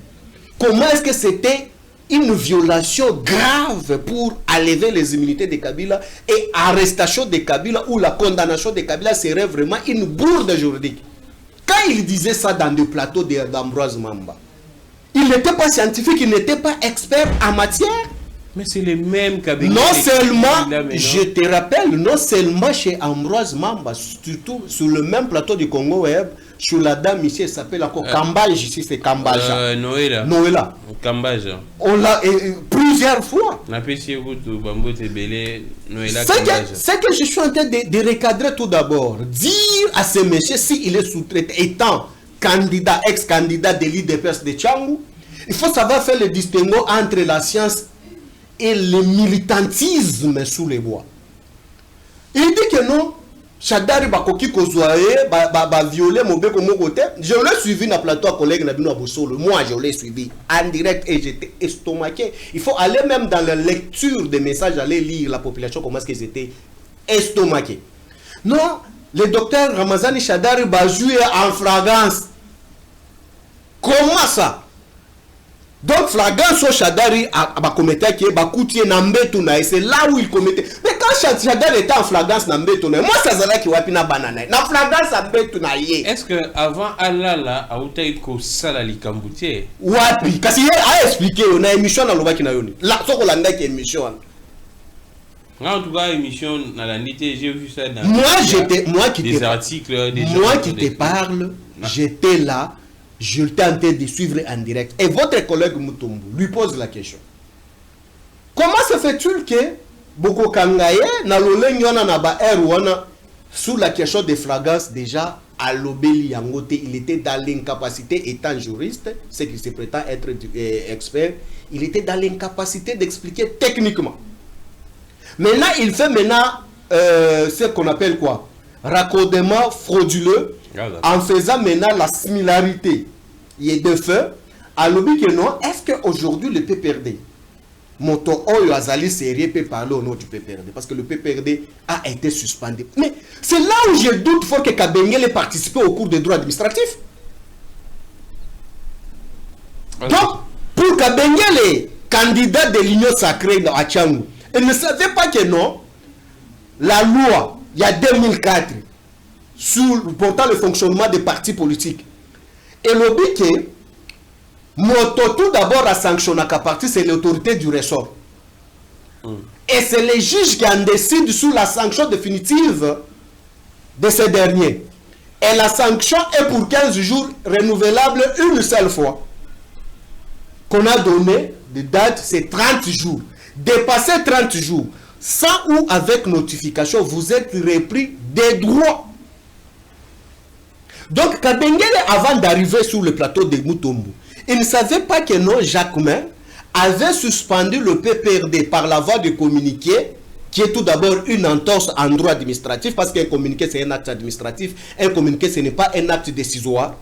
S2: comment est-ce que c'était une violation grave pour enlever les immunités de Kabila et arrestation de Kabila ou la condamnation de Kabila serait vraiment une bourde juridique. Quand il disait ça dans le plateau d'Ambroise Mamba, il n'était pas scientifique, il n'était pas expert en matière.
S1: Mais c'est les mêmes Kabila.
S2: Non seulement, je te rappelle, non seulement chez Ambroise Mamba, surtout sur le même plateau du Congo Web, sur la dame ici, elle s'appelle encore Kambaj, ici c'est Kambaja.
S1: Noëlla. Kambaja.
S2: On l'a plusieurs fois. C'est que je suis en train de recadrer tout d'abord. Dire à ce monsieur, s'il est sous-traité, étant candidat, ex-candidat de l'IDPS de Tchangou, il faut savoir faire le distinguo entre la science et le militantisme sous les bois. Il dit que non. Shadari Bakoki Kozwae, violé mon bec au mon côté. Je l'ai suivi dans le plateau à collègue Nabino Aboussolo. Moi, je l'ai suivi en direct et j'étais estomaqué. Il faut aller même dans la lecture des messages, aller lire la population, comment est-ce qu'ils étaient estomaqués. Non, le docteur Ramazani Shadari va jouer en flagrance. Comment ça? Donc, flagrance au Shadari a commetté qui est Nambetouna et c'est là où il commettait. Mais quand Shadari était en flagrance Nambetouna, moi ça zala qui wapina banana. Na flagrance Nambetouna yé.
S1: Est-ce que avant Allah là, a outai ko sala likamboutier?
S2: Wapi? Kasi yé a expliqué on a émission dans l'obaki na yoni. Là, so qu'on l'a qui émission.
S1: En tout cas, émission dans la nité, j'ai vu ça dans
S2: moi qui
S1: des articles, des
S2: moi qui te parle, j'étais là. Je tentais de suivre en direct. Et votre collègue Mutombo lui pose la question. Comment se fait-il que Boko Kangaye, sous la question de flagrance, déjà, à l'Obéli Yangote, il était dans l'incapacité, étant juriste, ce qui se prétend être expert, il était dans l'incapacité d'expliquer techniquement. Maintenant, il fait ce qu'on appelle quoi? Raccordement frauduleux. En faisant maintenant la similarité de feu, à l'objet que non, est-ce qu'aujourd'hui le PPRD, Moto Oyo Azali Sérieux peut parler au nom du PPRD, parce que le PPRD a été suspendu. Mais c'est là où je doute faut que Kabengele ait participé au cours des droits administratifs. Donc, pour Kabengele, candidat de l'Union sacrée à Tchangou, il ne savait pas que non, la loi, il y a 2004, portant le fonctionnement des partis politiques. Et le but que, tout d'abord à sanctionner qu'à partir, c'est l'autorité du ressort. Et c'est les juges qui en décident sur la sanction définitive de ces derniers. Et la sanction est pour 15 jours renouvelable une seule fois. Qu'on a donné de date, c'est 30 jours. Dépasser 30 jours, sans ou avec notification, vous êtes repris des droits. Donc, Kabengele, avant d'arriver sur le plateau de Mutombo, il ne savait pas que non, Jacquemain avait suspendu le PPRD par la voie de communiqué, qui est tout d'abord une entorse en droit administratif, parce qu'un communiqué, c'est un acte administratif. Un communiqué, ce n'est pas un acte décisoire.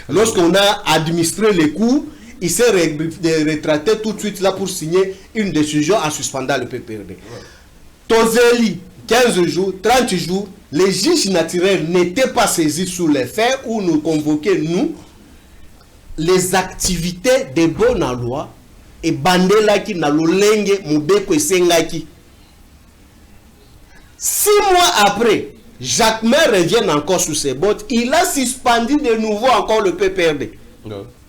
S2: Lorsqu'on a administré les cours, il s'est retraité tout de suite là pour signer une décision en suspendant le PPRD. Tozeli, 15 jours, 30 jours, les juges naturels n'étaient pas saisis sur les faits où nous convoquaient, nous, les activités de bonne loi et bandelaki na lolenge mubeko esengaki. 6 mois après, Jacquemain revient encore sur ses bottes. Il a suspendu de nouveau encore le PPRD.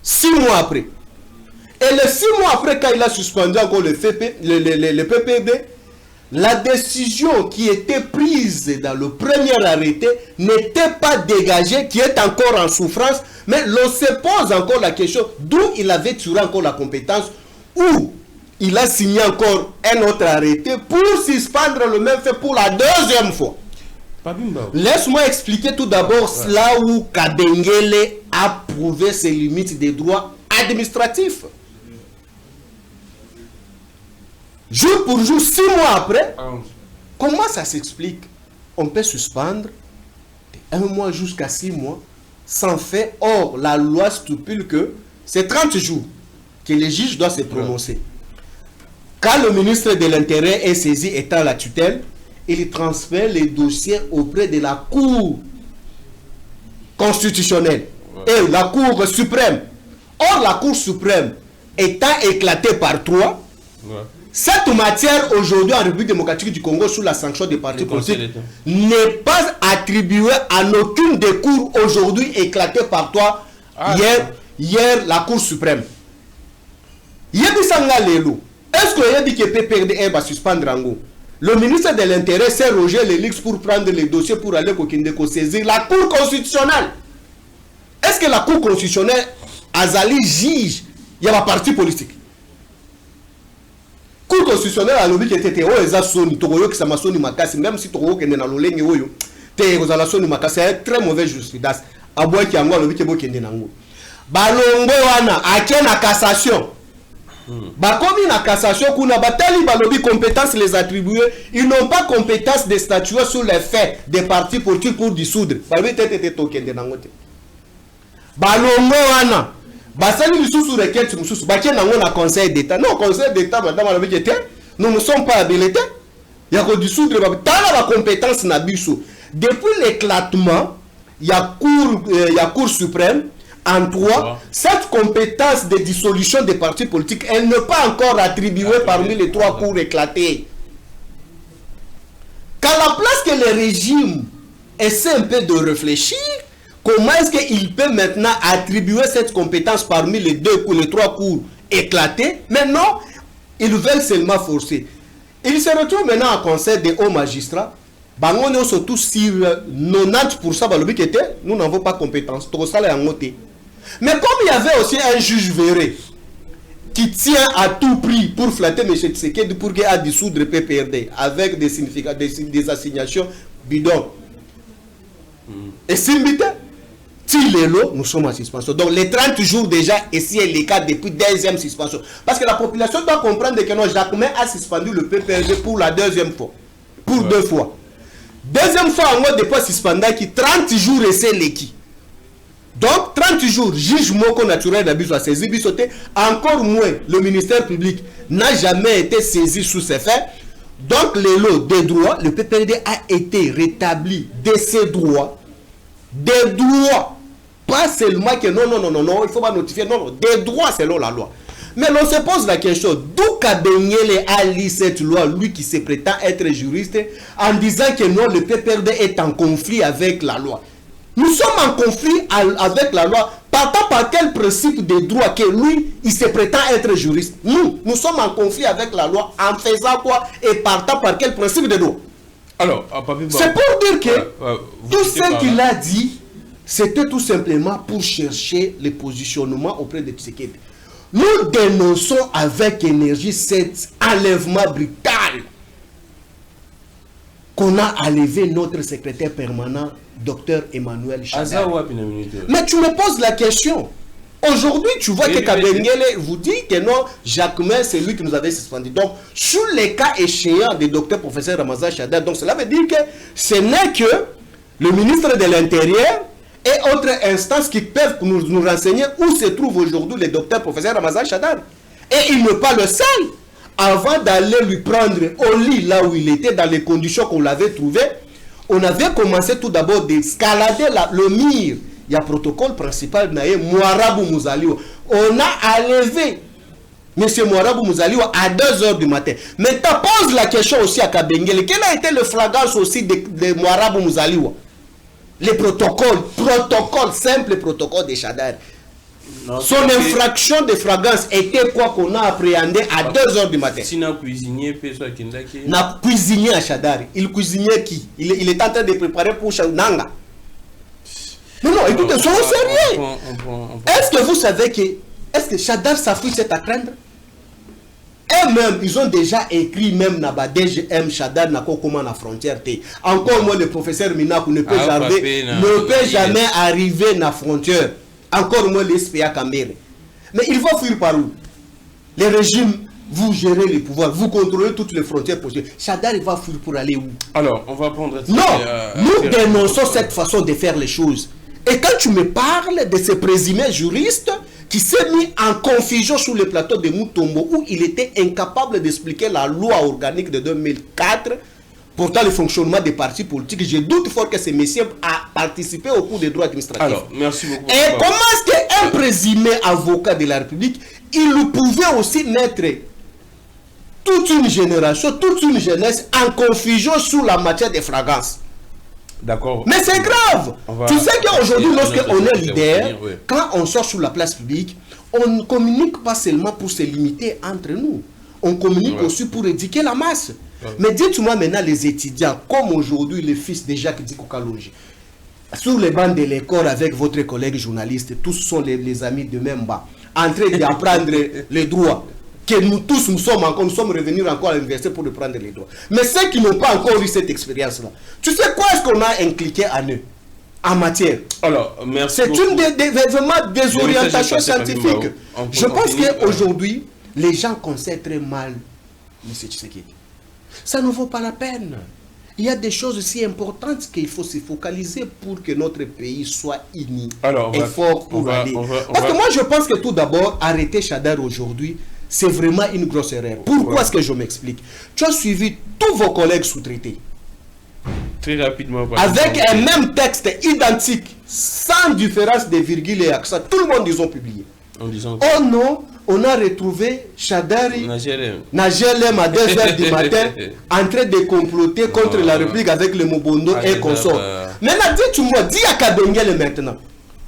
S2: 6 mois après. Et les 6 mois après, quand il a suspendu encore le PPRD, la décision qui était prise dans le premier arrêté n'était pas dégagée, qui est encore en souffrance, mais l'on se pose encore la question d'où il avait tiré encore la compétence, où il a signé encore un autre arrêté pour suspendre le même fait pour la deuxième fois. Laisse-moi expliquer tout d'abord là où Kabengele a prouvé ses limites des droits administratifs. Jour pour jour, 6 mois après, comment ça s'explique? On peut suspendre de 1 mois jusqu'à 6 mois sans fait. Or, la loi stipule que c'est 30 jours que les juges doivent se prononcer. Quand le ministre de l'Intérieur est saisi étant la tutelle, il transfère les dossiers auprès de la Cour constitutionnelle et la Cour suprême. Or, la Cour suprême étant éclatée par 3, cette matière aujourd'hui en République démocratique du Congo sous la sanction des partis politiques n'est pas attribuée à aucune des cours aujourd'hui éclatées par 3. Hier, la Cour suprême. Est-ce que vous dit que PPRD va suspendre Rango? Le ministre de l'Intérieur s'est Roger Lélix pour prendre les dossiers pour aller au saisir la Cour constitutionnelle. Est-ce que la Cour constitutionnelle Azali juge? Il y a un parti politique. Cour constitutionnelle a lobby qui était même si Togo est dans le ligne, c'est très mauvaise jurisprudence. Aboua qui a un lobby qui est beaucoup nango. Balongo wana akena cassation. Bakomi na cassation kuna batali balobi compétence les attribuer, ils n'ont pas compétence de statuer sur les faits des partis politiques pour dissoudre. Balobi tete tokende nango te. Balongo wana basali lisusu requête mususu bakie nango na conseil d'état. Non, conseil d'état madame alobi que nous ne sommes pas habilités. Il y a que dissoudre tala la compétence na biso. Depuis l'éclatement, il y a cour suprême. En 3, cette compétence de dissolution des partis politiques, elle n'est pas encore attribuée parmi les 3 cours éclatés. Qu'à la place que le régime essaie un peu de réfléchir, comment est-ce qu'il peut maintenant attribuer cette compétence parmi les 3 cours éclatés? Maintenant, ils veulent seulement forcer. Ils se retrouvent maintenant en conseil des hauts magistrats. Bangono surtout sur 90% nous n'avons pas compétence. Mais comme il y avait aussi un juge véré qui tient à tout prix pour flatter M. Tshisekedi pour qu'il a dissoudre le PPRD avec des assignations bidons. Et Simbite, nous sommes en suspension. Donc les 30 jours déjà, ici est le cas depuis deuxième suspension. Parce que la population doit comprendre que non, Jacquemain a suspendu le PPRD pour la deuxième fois. Pour 2 fois. Deuxième fois, on a depuis suspendu qui 30 jours et c'est l'équipe. Donc, 30 jours, juge Moko naturel d'abus à saisir, encore moins le ministère public n'a jamais été saisi sous ces faits. Donc, les lots des droits, le PPRD a été rétabli de ses droits. Des droits. Pas seulement que non, il ne faut pas notifier, non, des droits selon la loi. Mais l'on se pose la question, d'où Kabengele a lu cette loi, lui qui se prétend être juriste, en disant que non, le PPRD est en conflit avec la loi. Nous sommes en conflit avec la loi, partant par quel principe de droit que lui, il se prétend être juriste. Nous sommes en conflit avec la loi en faisant quoi et partant par quel principe de droit.
S1: Alors,
S2: c'est pour dire que tout ce qu'il a dit, c'était tout simplement pour chercher le positionnement auprès de Tshisekedi. Nous dénonçons avec énergie cet enlèvement brutal. qu'on a enlevé notre secrétaire permanent, Dr Emmanuel Chadar. Mais tu me poses la question. Aujourd'hui, tu vois que Kabengele vous dit que non, Jacquemin, c'est lui qui nous avait suspendu. Donc, sur les cas échéants des docteurs professeur Ramazan Chadar, donc cela veut dire que ce n'est que le ministre de l'Intérieur et autres instances qui peuvent nous renseigner où se trouve aujourd'hui le docteur professeur Ramazan Chadar. Et il n'est pas le seul. Avant d'aller lui prendre au lit là où il était, dans les conditions qu'on l'avait trouvé, on avait commencé tout d'abord d'escalader le mur. Il y a protocole principal, Mouarabou Mouzaliwa. On a enlevé M. Mouarabou Mouzaliwa à 2 h du matin. Mais tu poses la question aussi à Kabengele. Quel a été le flagrance aussi de Mouarabou Mouzaliwa? Les protocoles, simple protocole de Chadar. Son infraction de flagrance était quoi qu'on a appréhendé à 2 h du matin.
S1: Si cuisinier,
S2: n'a cuisinier à Chadar. Il cuisinait qui? Il est en train de préparer pour Nanga. Non, écoutez, soyons sérieux. Est-ce que vous savez que Chadar s'affiche c'est à craindre? Et même, ils ont déjà écrit même dans la DGM Chadar n'a pas comment la frontière. Encore moins le professeur Minakou ne peut jamais arriver à la frontière. Encore moins l'SPA Kambere. Mais il va fuir par où? Les régimes, vous gérez les pouvoirs, vous contrôlez toutes les frontières possibles. Chadar, il va fuir pour aller où?
S1: Alors, on va prendre...
S2: nous dénonçons cette façon de faire les choses. Et quand tu me parles de ce présumé juriste qui s'est mis en confusion sur le plateau de Moutombo où il était incapable d'expliquer la loi organique de 2004 portant le fonctionnement des partis politiques, je doute fort que ce monsieur a participé au cours des droits administratifs.
S1: Alors, merci beaucoup.
S2: Et comment est-ce qu'un présumé avocat de la République, il pouvait aussi mettre toute une génération, toute une jeunesse en confusion sur la matière des fragrances?
S1: D'accord.
S2: Mais c'est grave. Tu sais qu'aujourd'hui, lorsqu'on est leader, quand on sort sur la place publique, on ne communique pas seulement pour se limiter entre nous. On communique aussi pour éduquer la masse. Mais dites-moi maintenant les étudiants, comme aujourd'hui le fils de Jacques Dikokalonji, sur les bancs de l'école avec votre collègue journaliste, tous sont les amis de Memba, en train d'apprendre les droits. Que nous tous, nous sommes revenus encore à l'université pour prendre les droits. Mais ceux qui n'ont pas encore eu cette expérience-là, tu sais quoi est-ce qu'on a impliqué à eux en matière?
S1: Alors, merci.
S2: C'est une vraiment désorientation scientifique. Je pense qu'aujourd'hui, les gens conseillent très mal M. Tshisekedi. Ça ne vaut pas la peine. Il y a des choses si importantes qu'il faut se focaliser pour que notre pays soit uni et fort pour aller. Parce que moi, je pense que tout d'abord, arrêter Chadar aujourd'hui, c'est vraiment une grosse erreur. Pourquoi est-ce que je m'explique? Tu as suivi tous vos collègues sous-traités.
S1: Très rapidement.
S2: Avec un même texte identique, sans différence de virgule et accent. Tout le monde, ils ont publié.
S1: En disant
S2: oh non, on a retrouvé Chadari Nagelem à 2 h du matin en train de comploter contre la République avec le Mobondo et consorts. Maintenant, dis-moi, dis à Kabengele maintenant.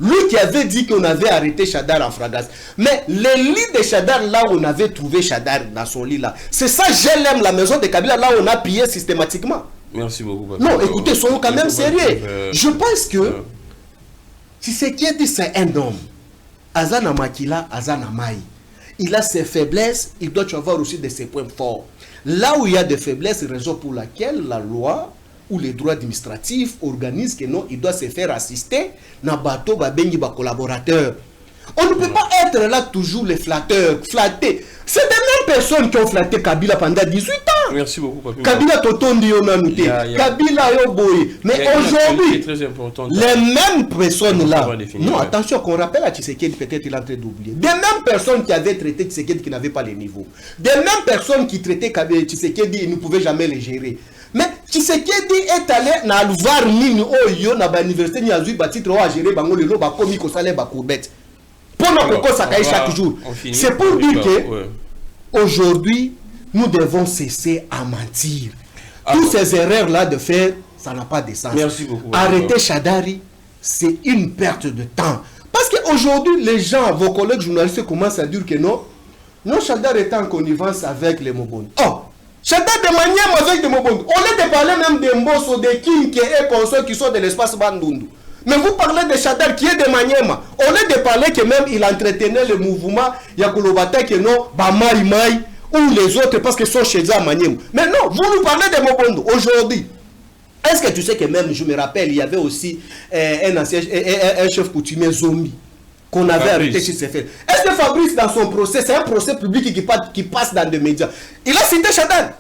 S2: Lui qui avait dit qu'on avait arrêté Chadar en fragance. Mais le lit de Chadar, là où on avait trouvé Chadar dans son lit là, c'est ça, j'aime la maison de Kabila, là où on a pillé systématiquement.
S1: Merci beaucoup.
S2: Non, écoutez, soyons quand même sérieux. Je pense que si ce qui est dit, c'est un homme. Azana Makila, Azana Maï. Il a ses faiblesses, il doit avoir aussi de ses points forts. Là où il y a des faiblesses, raison pour laquelle la loi ou les droits administratifs organisent que non, il doit se faire assister dans bateau babengi ba collaborateurs. On ne peut pas être là toujours les flatteurs, flattés. C'est des mêmes personnes qui ont flatté Kabila pendant 18 ans.
S1: Merci beaucoup, Papi.
S2: Kabila Totondi Onanouté, Kabila Yoboy. Mais aujourd'hui, les mêmes personnes là. Non, attention, qu'on rappelle à Tshisekedi, peut-être il est en train d'oublier. Des mêmes personnes qui avaient traité Tshisekedi qui n'avaient pas les niveaux. Des mêmes personnes qui traitaient Tshisekedi et ne pouvaient jamais les gérer. Mais Tshisekedi est allé dans le voir Nini Oyo, dans l'université Niazui, bâtiment à gérer Bangolelo, Bakomi, Kosale, Bakoubet. Pour notre cause, ça caille chaque jour. C'est pour dire que aujourd'hui, nous devons cesser à mentir. Toutes ces erreurs-là de faire, ça n'a pas de sens.
S1: Merci beaucoup.
S2: Arrêter Chadari, c'est une perte de temps. Parce qu'aujourd'hui, les gens, vos collègues journalistes commencent à dire que non, Chadar est en connivence avec les Mobondo. Oh, Chadar de manière avec les Mobondo. On est de parler même des Mbosso, des Kinke et consorts qui sont de l'espace Bandundu. Mais vous parlez de Chadar qui est de Maniema. On est de parler que même il entretenait le mouvement Yakulobata que non, Bamaï Maï ou les autres parce qu'ils sont chez eux à Maniema. Mais non, vous nous parlez de Mobondo aujourd'hui. Est-ce que tu sais que même, je me rappelle, il y avait aussi un chef coutumier zombie qu'on avait arrêté chez CFL. Est-ce que Fabrice, dans son procès, c'est un procès public qui passe dans des médias? Il a cité Chadari.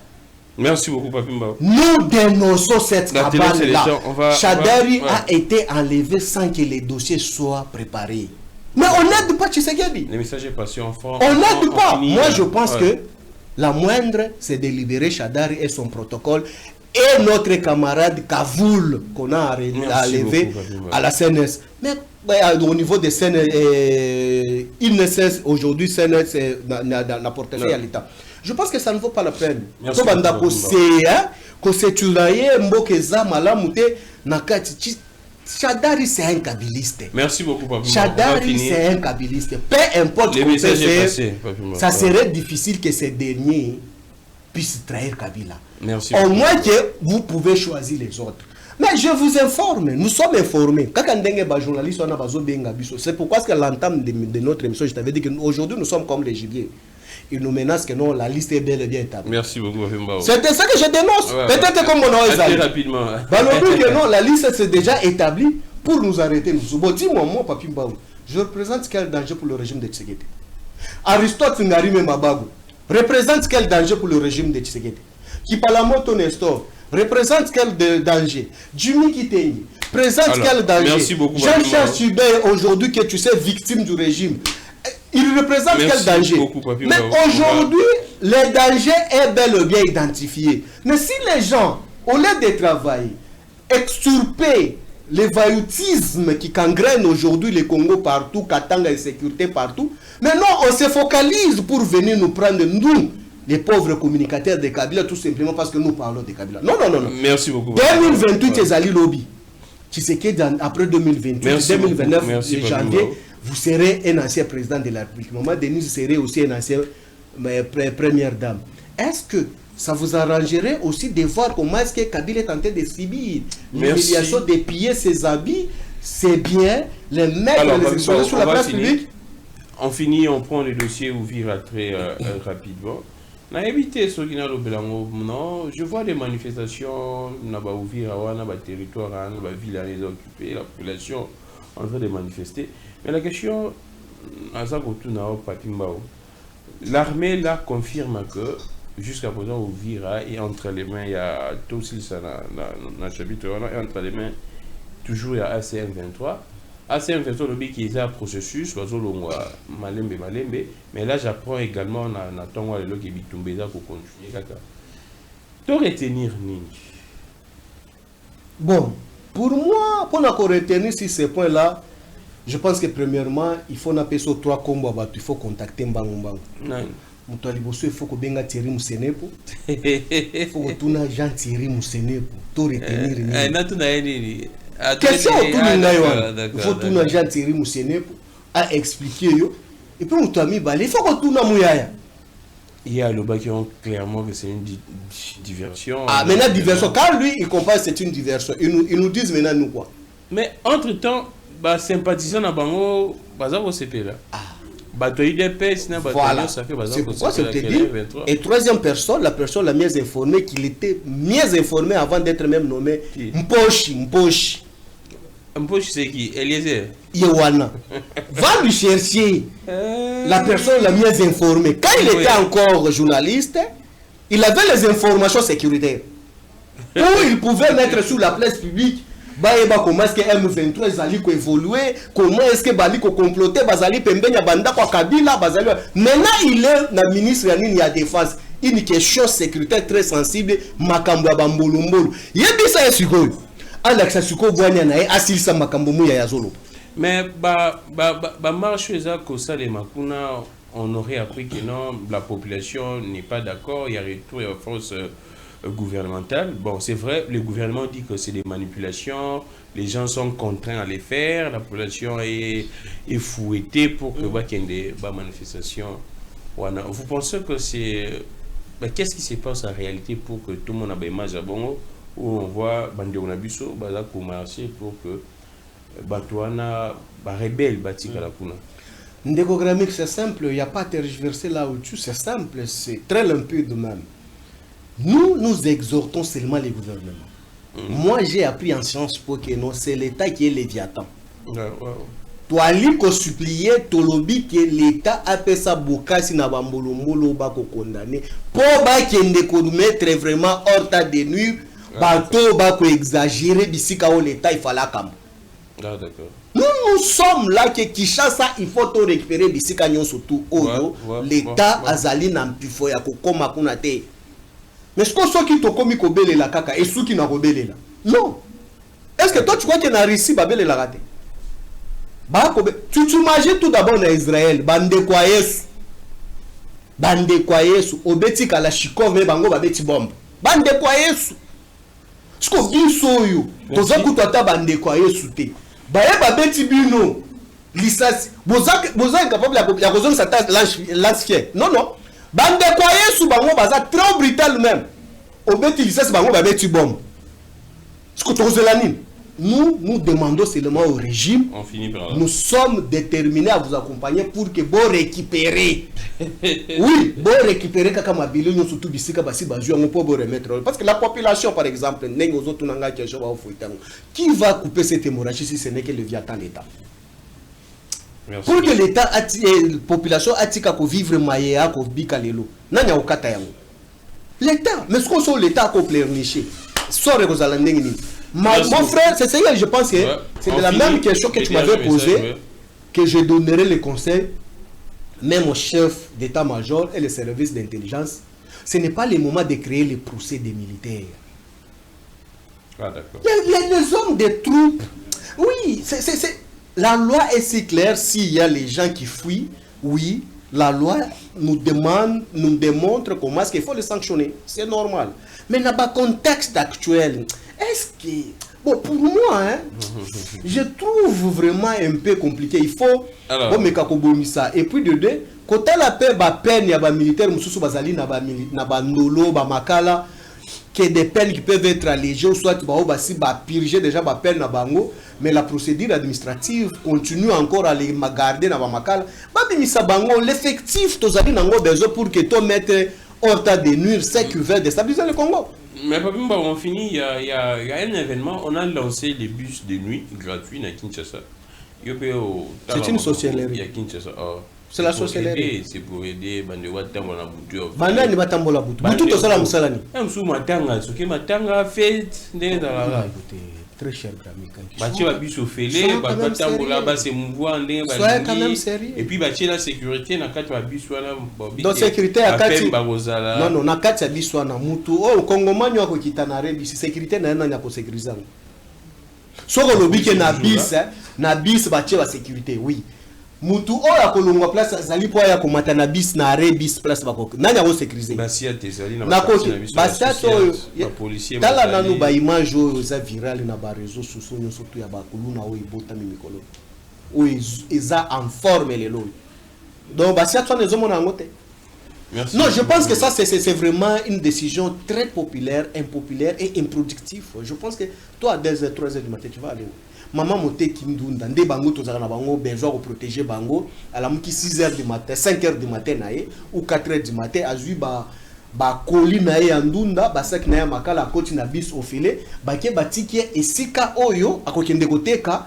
S1: Merci beaucoup, Papi Mbao.
S2: Nous dénonçons cette cabale-là. Chadari a été enlevé sans que les dossiers soient préparés. Mais on n'aide pas Tshisekedi.
S1: Le message est passé en France.
S2: On n'aide pas. Moi, je pense que la moindre, c'est de libérer Chadari et son protocole. Et notre camarade Kavoul, qu'on a enlevé à la CNS. Mais au niveau des CNS, il ne cesse aujourd'hui, CNS n'a portefeuille à l'État. Je pense que ça ne vaut pas la peine. Chadari, c'est un kabiliste.
S1: Merci beaucoup, Papi.
S2: Chadari, c'est un kabiliste. Peu importe ce qu'on fait, ça serait difficile que ces derniers puissent trahir Kabila.
S1: Merci.
S2: Au moins que vous pouvez choisir les autres. Mais je vous informe, nous sommes informés. C'est pourquoi à l'entame de notre émission, je t'avais dit qu'aujourd'hui nous sommes comme les gibiers. Ils nous menacent que non, la liste est bel et bien établie.
S1: Merci beaucoup, Mbao.
S2: C'était ça que je dénonce. Peut-être comme mon nom est
S1: très rapidement.
S2: Que non, la liste c'est déjà établie pour nous arrêter. Bon, dis-moi, moi, Papi Mbao, je représente quel danger pour le régime de Tshisekedi? Aristote Ngarime Mabago représente quel danger pour le régime de Tshisekedi? Kipalamoto Nestor représente quel danger? Jimmy Kitenyi présente quel danger?
S1: Merci beaucoup.
S2: Jean-Charles Subé, aujourd'hui que tu sais, victime du régime, il représente quel danger? Mais aujourd'hui, le danger est bel et bien identifié. Mais si les gens, au lieu de travailler, extirper les vailloutismes qui gangrènent aujourd'hui le Congo partout, Katanga et sécurité partout, mais non, on se focalise pour venir nous prendre, nous, les pauvres communicateurs de Kabila, tout simplement parce que nous parlons de Kabila. Non, non, non, non.
S1: Merci beaucoup.
S2: 2028, c'est Ali Lobby. Tu sais qu'après 2028, 2029, janvier, vous serez un ancien président de la République. Maman Denise serait aussi un ancien première dame. Est-ce que ça vous arrangerait aussi de voir comment est-ce que Kabila est en train de subir l'humiliation de piller ses habits, ses biens, les mettre, les exposer sur la place publique?
S1: On finit, on prend le dossier ouvert très rapidement. On a évité ce qui n'a non, je vois des manifestations, on a ouvert à territoire, à la ville occupée, la population en train de manifester. Mais la question, l'armée là confirme que jusqu'à présent, Ouvira est entre les mains, il y a tout ça dans le chapitre, et entre les mains, toujours il y a ACM 23. ACM 23, qui est un processus, malembe, mais là j'apprends également dans ton qui est pour continuer. Tu retenir Nini?
S2: Bon, pour moi, pour retenir sur ces points-là, je pense que premièrement, il faut appeler sur 3 combats, il faut contacter Mbangombango. Il faut que Benga Thierry Moussenepo. Il faut que tu n'as Jean Thierry Moussenepo. Tu retenir. Question autour de Naïwan. Il faut que tu n'as Jean Thierry Moussenepo à expliquer. Et puis, il faut que tu n'as Mouyaya.
S1: Il y a le bas qui ont clairement que c'est une diversion.
S2: Ah, maintenant, diversion. Car lui, il compare que c'est une diversion. Ils nous disent maintenant nous quoi.
S1: Mais entre-temps, sympathisant à Bango, au CP là.
S2: Voilà. C'est pourquoi je te dis. Et troisième personne, la personne la mieux informée, qu'il était mieux informé avant d'être même nommé Mposhi.
S1: Mposhi, c'est qui? Eliezer
S2: Yewana. Va lui chercher la personne la mieux informée. Quand il était encore journaliste, il avait les informations sécuritaires. Où il pouvait mettre sur la place publique. Comment est-ce que M23 a évolué, comment est-ce que Bali a comploté, Bazali Pembenya Banda kwa Kabila, Bazali. Maintenant il est le ministre de la Défense. Une question sécuritaire très sensible, Makambo Bambulumbulu. Yebisa Esiko. Alexa Suko Boanyana et Asilsa Makambo Mouya Yazolo.
S1: Mais marche que ça les Makuna, on aurait appris que non, la population n'est pas d'accord, il y a retour et force gouvernementale. Bon, c'est vrai, le gouvernement dit que c'est des manipulations, les gens sont contraints à les faire, la population est fouettée pour que qu'il y ait des manifestations. Vous pensez que c'est... qu'est-ce qui se passe en réalité pour que tout le monde ait une image à Bongo, où on voit Bandi Onabiso, pour marcher pour que Batouana, rebelle, Batika la Kuna?
S2: Ndégogrammique, c'est simple, il n'y a pas à tergiverser là où c'est simple, c'est très limpide même. Nous exhortons seulement les gouvernements. Moi, j'ai appris en Sciences Po que non, c'est l'État qui est Léviathan.
S1: Ouais.
S2: Toi, supplier, tolobi que l'État a fait ça bokasi na bambolombolo bako condamné. Pour qu'il mettre vraiment hors de nuire, bateau bako exagérer d'ici quand l'État il fallait comme.
S1: Ah, d'accord.
S2: Nous sommes là que Kinshasa il faut tout récupérer d'ici quand surtout l'État azali na mpifo ya kokoma kuna te. Mais ce qu'on soit qui to komi kobele la kaka et ceux qui n'a kobele là. Non. Est-ce que toi tu crois que na Russie babele la raté? Tu t'imagines tout d'abord en Israël, bande kwa Yesu, obeti kalashikov me bango babeti bombe. Bande kwa Yesu. Siko biso yo, toza kutata bande kwa Yesu te. Baye babeti bino lisasi. Boza incapable ya kozonga sata lance. Non non. Bande kwa Yesu bango baza trop brutal même. Obeti lisasi bango babeti bombe. Siko tozela nini? Nous demandons seulement au régime, nous sommes déterminés à vous accompagner pour que vous récupérez. Oui, vous récupérez surtout pour vous remettre. Parce que la population, par exemple, qui va couper cette hémorragie si ce n'est que le Léviathan l'État? Pour que l'État, la population, vivre maïa, l'État, mais ce qu'on soit l'État a pleurniché. Soit mon frère, c'est ça, je pense que c'est de la même question que tu m'avais posée, que je donnerai le conseil, même au chef d'état-major et les services d'intelligence. Ce n'est pas le moment de créer les procès des militaires.
S1: Ah, d'accord.
S2: Les hommes des troupes, oui, la loi est si claire. S'il y a les gens qui fuient, oui, la loi nous démontre comment est-ce qu'il faut les sanctionner. C'est normal. Mais dans le contexte actuel, est-ce que... Bon, pour moi, hein, je trouve vraiment un peu compliqué. Il faut... ça. Et puis de deux, quand la paix, il y a des militaires, que des peines qui peuvent être allégées, ou soit qui purger déjà la peine, mais la procédure administrative continue encore à les garder dans Makala. L'effectif, tu as besoin pour que tu mettes hors de nuire, c'est qui veut déstabiliser le Congo.
S1: Mais pas on finit, il y a un événement, on a lancé les bus de nuit gratuits à Kinshasa.
S2: C'est une sorcellerie. C'est la sorcellerie.
S1: C'est pour aider les gens à bouger.
S2: Banani batambola butu. Butu to sala musalani.
S1: Msu matanga, soki matanga fête ndé dans
S2: très cher ami.
S1: Bati ba biso félé, ba batambola ba se mouvoir ndé ba.
S2: Soyez quand même sérieux.
S1: Et puis bati la sécurité na kati ba biso wana bobi.
S2: Donc sécurité à kati. Non non, na kati ya biso na mutu. Oh Kongomani wako kitana rebi, sécurité na nani ko sécuriser. Soko lobike na bis bati la sécurité, oui. Mutu oya kolongwa place zali po ya komata na bis na rebis place bako nanya ko sécuriser
S1: basia tesali na
S2: basia to policier tala nanu ba image o za viral na ba réseaux sociaux surtout ya ba kuluna o ibota mimikolo o eza en forme les lois donc basia to nezo mona ngote. Non, je pense que ça c'est vraiment une décision très populaire, impopulaire et improductive. Je pense que toi à 2h 3h du matin tu vas aller où? Maman moté kindunda ndé bango tozala na bango besoin de protéger bango à la muki 6h du matin 5h du matin naé ou 4h du matin azui ba koli naé andunda ba sak naé makala koti na bis au filet ba ke batiki esika oyo akokende koteka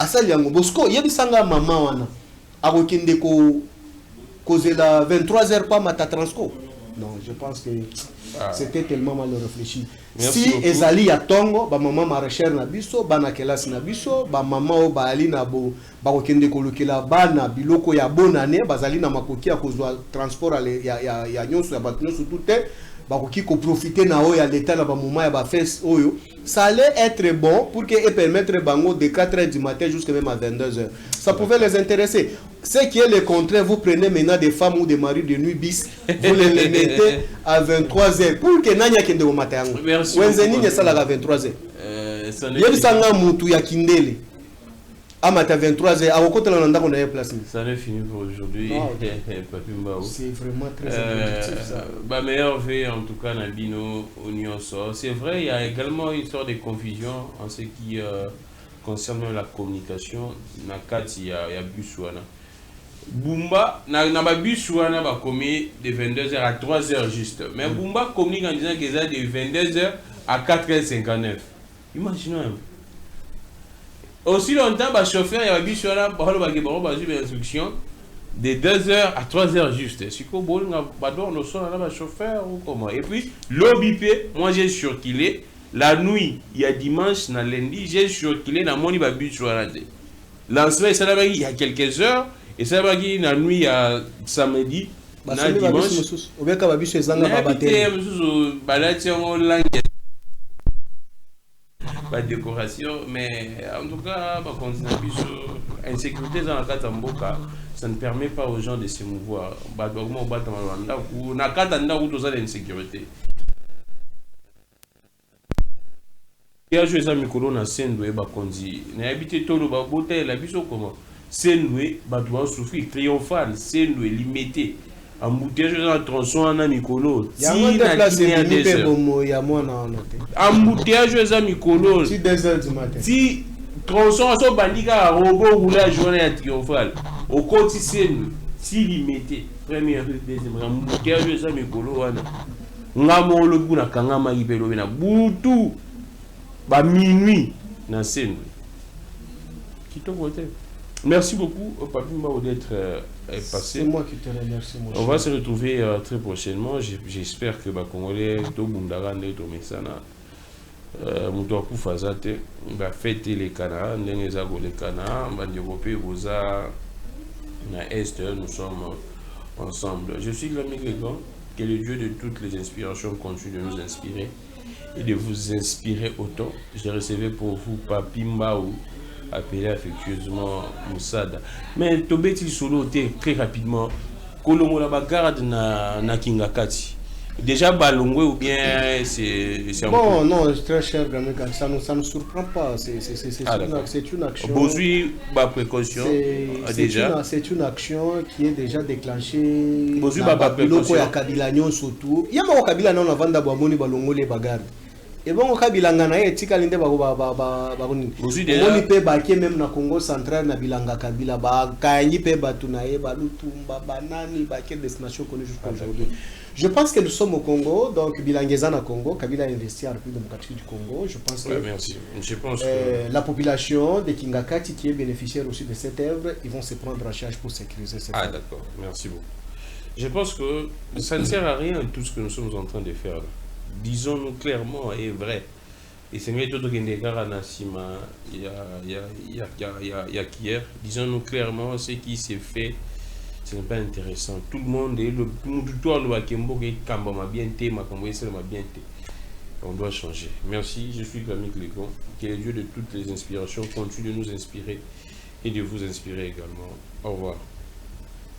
S2: asali yango bosco yebisanga mama wana akokende ko kozela 23h pas mata transco. Non, je pense que c'était tellement mal réfléchi. Merci si beaucoup. Ezali ya tongo ba maman maraîchère na biso bana kelasi na biso ba maman o ba ali na bo ba kokende kolokela bana biloko ya bonane bazali na makoki ya kozwa transport ya nyonso ya bato nyonso tout ba koki ko profiter na o ya l'état na ba moment ya ba fesse oyo. Ça allait être bon pour que permettre bango de 4h du matin jusqu'à même à 22h. Ça pouvait les intéresser. Ce qui est le contraire, vous prenez maintenant des femmes ou des maris de nuit bis, vous les mettez à 23h. Pour que Nanya kende au matin.
S1: Merci.
S2: Wenzeni nya sala à 23h. Yebi sanga mutu ya kindele. Amata 23h, awokota la ndako na place.
S1: Ça n'est fini pour aujourd'hui.
S2: C'est vraiment très important ça.
S1: Bah meilleur vœu en tout cas Nabino Union sort. C'est vrai, il y a également une sorte de confusion en ce qui concerne la communication. Nakati ya buswana. Bumba na ba buswana ba commis de 22h à 3h juste. Mais Bumba communique en disant que ça de 22h à 4h59. Imaginons un peu. Aussi longtemps, le chauffeur, il y a un instruction de 2h à 3h juste. Si vous avez un chauffeur ou comment. Et puis, l'OBP, moi j'ai circulé. La nuit, il y a dimanche, na lundi, j'ai circulé dans mon bus. Lancement, il y a quelques heures. Et ça va dire la nuit, il y a samedi. Na dimanche. Pas de décoration, mais en tout cas, insécurité dans la Katamboka, ça ne permet pas aux gens de se mouvoir. On a l'insécurité. Il y a joué ça, Mikolo, na Sendoué, Bakonzi. Na habité Tolo, Babote, la biso comment Sendoué, Batouan souffrir, triomphal, Sendoué, limité. Embouteillage dans la tronçon à Mikolo.
S2: Il y a un déplacé, il y a
S1: embouteillage dans Mikolo.
S2: Si 2h du matin.
S1: Si tronçon à son bandika, robot roulé à journée à triomphal. Au côté Sendoué, si limité. Première, deuxième, embouteillage dans Mikolo. Ngamo le bout na kangama ibelo na boutou. Ba minuit na Sendoué. Qui te vote? Merci beaucoup, Papi Mbao, d'être passé.
S2: C'est moi qui te remercie.
S1: On va se retrouver très prochainement. J'espère que les Congolais, tout le monde va fêter les canards, les canards, va développer vos arts. À Est, nous sommes ensemble. Je suis l'ami Grégon, que le Dieu de toutes les inspirations continue de nous inspirer et de vous inspirer autant. Je recevais pour vous Papi Mbao, appelé affectueusement Moussada. Mais Tobeti Solo très rapidement. Kolomo la bagarre na Kingakati. Déjà Balongwe ou bien c'est
S2: bon, non, très cher, ça ne surprend pas. C'est une action.
S1: Bozui, ba précaution.
S2: C'est une action qui est déjà déclenchée.
S1: Bozui, ba précaution.
S2: Il y a Kabila Nyon surtout. Il y a Kabila non avant d'abomoni Balongo les bagarres. Et bon, au Kabilanga na etika linde bakoni. Oni pe bakie même na Congo central na bilanga Kabila ba kanyi pe batu na ye balutumba banani bakie destination connue jusqu'à aujourd'hui. Je pense que nous sommes au Congo, donc Bilangeza na Congo, Kabila a investi en République démocratique du Congo. Je pense que
S1: merci. Je pense que
S2: la population de Kingakati qui est bénéficiaire aussi de cette œuvre, ils vont se prendre en charge pour sécuriser cette œuvre.
S1: Ah d'accord, merci beaucoup. Je pense que ça ne sert à rien tout ce que nous sommes en train de faire là. Disons-nous clairement et vrai. Et c'est mieux tout ce qu'il y a qu'hier. Disons-nous clairement, ce qui s'est fait, ce n'est pas intéressant. Tout le monde est le tour de Wakembo qui m'a bien été, m'a bien été. On doit changer. Merci, je suis Glamik Legon, qui est le Dieu de toutes les inspirations, continue de nous inspirer et de vous inspirer également. Au revoir.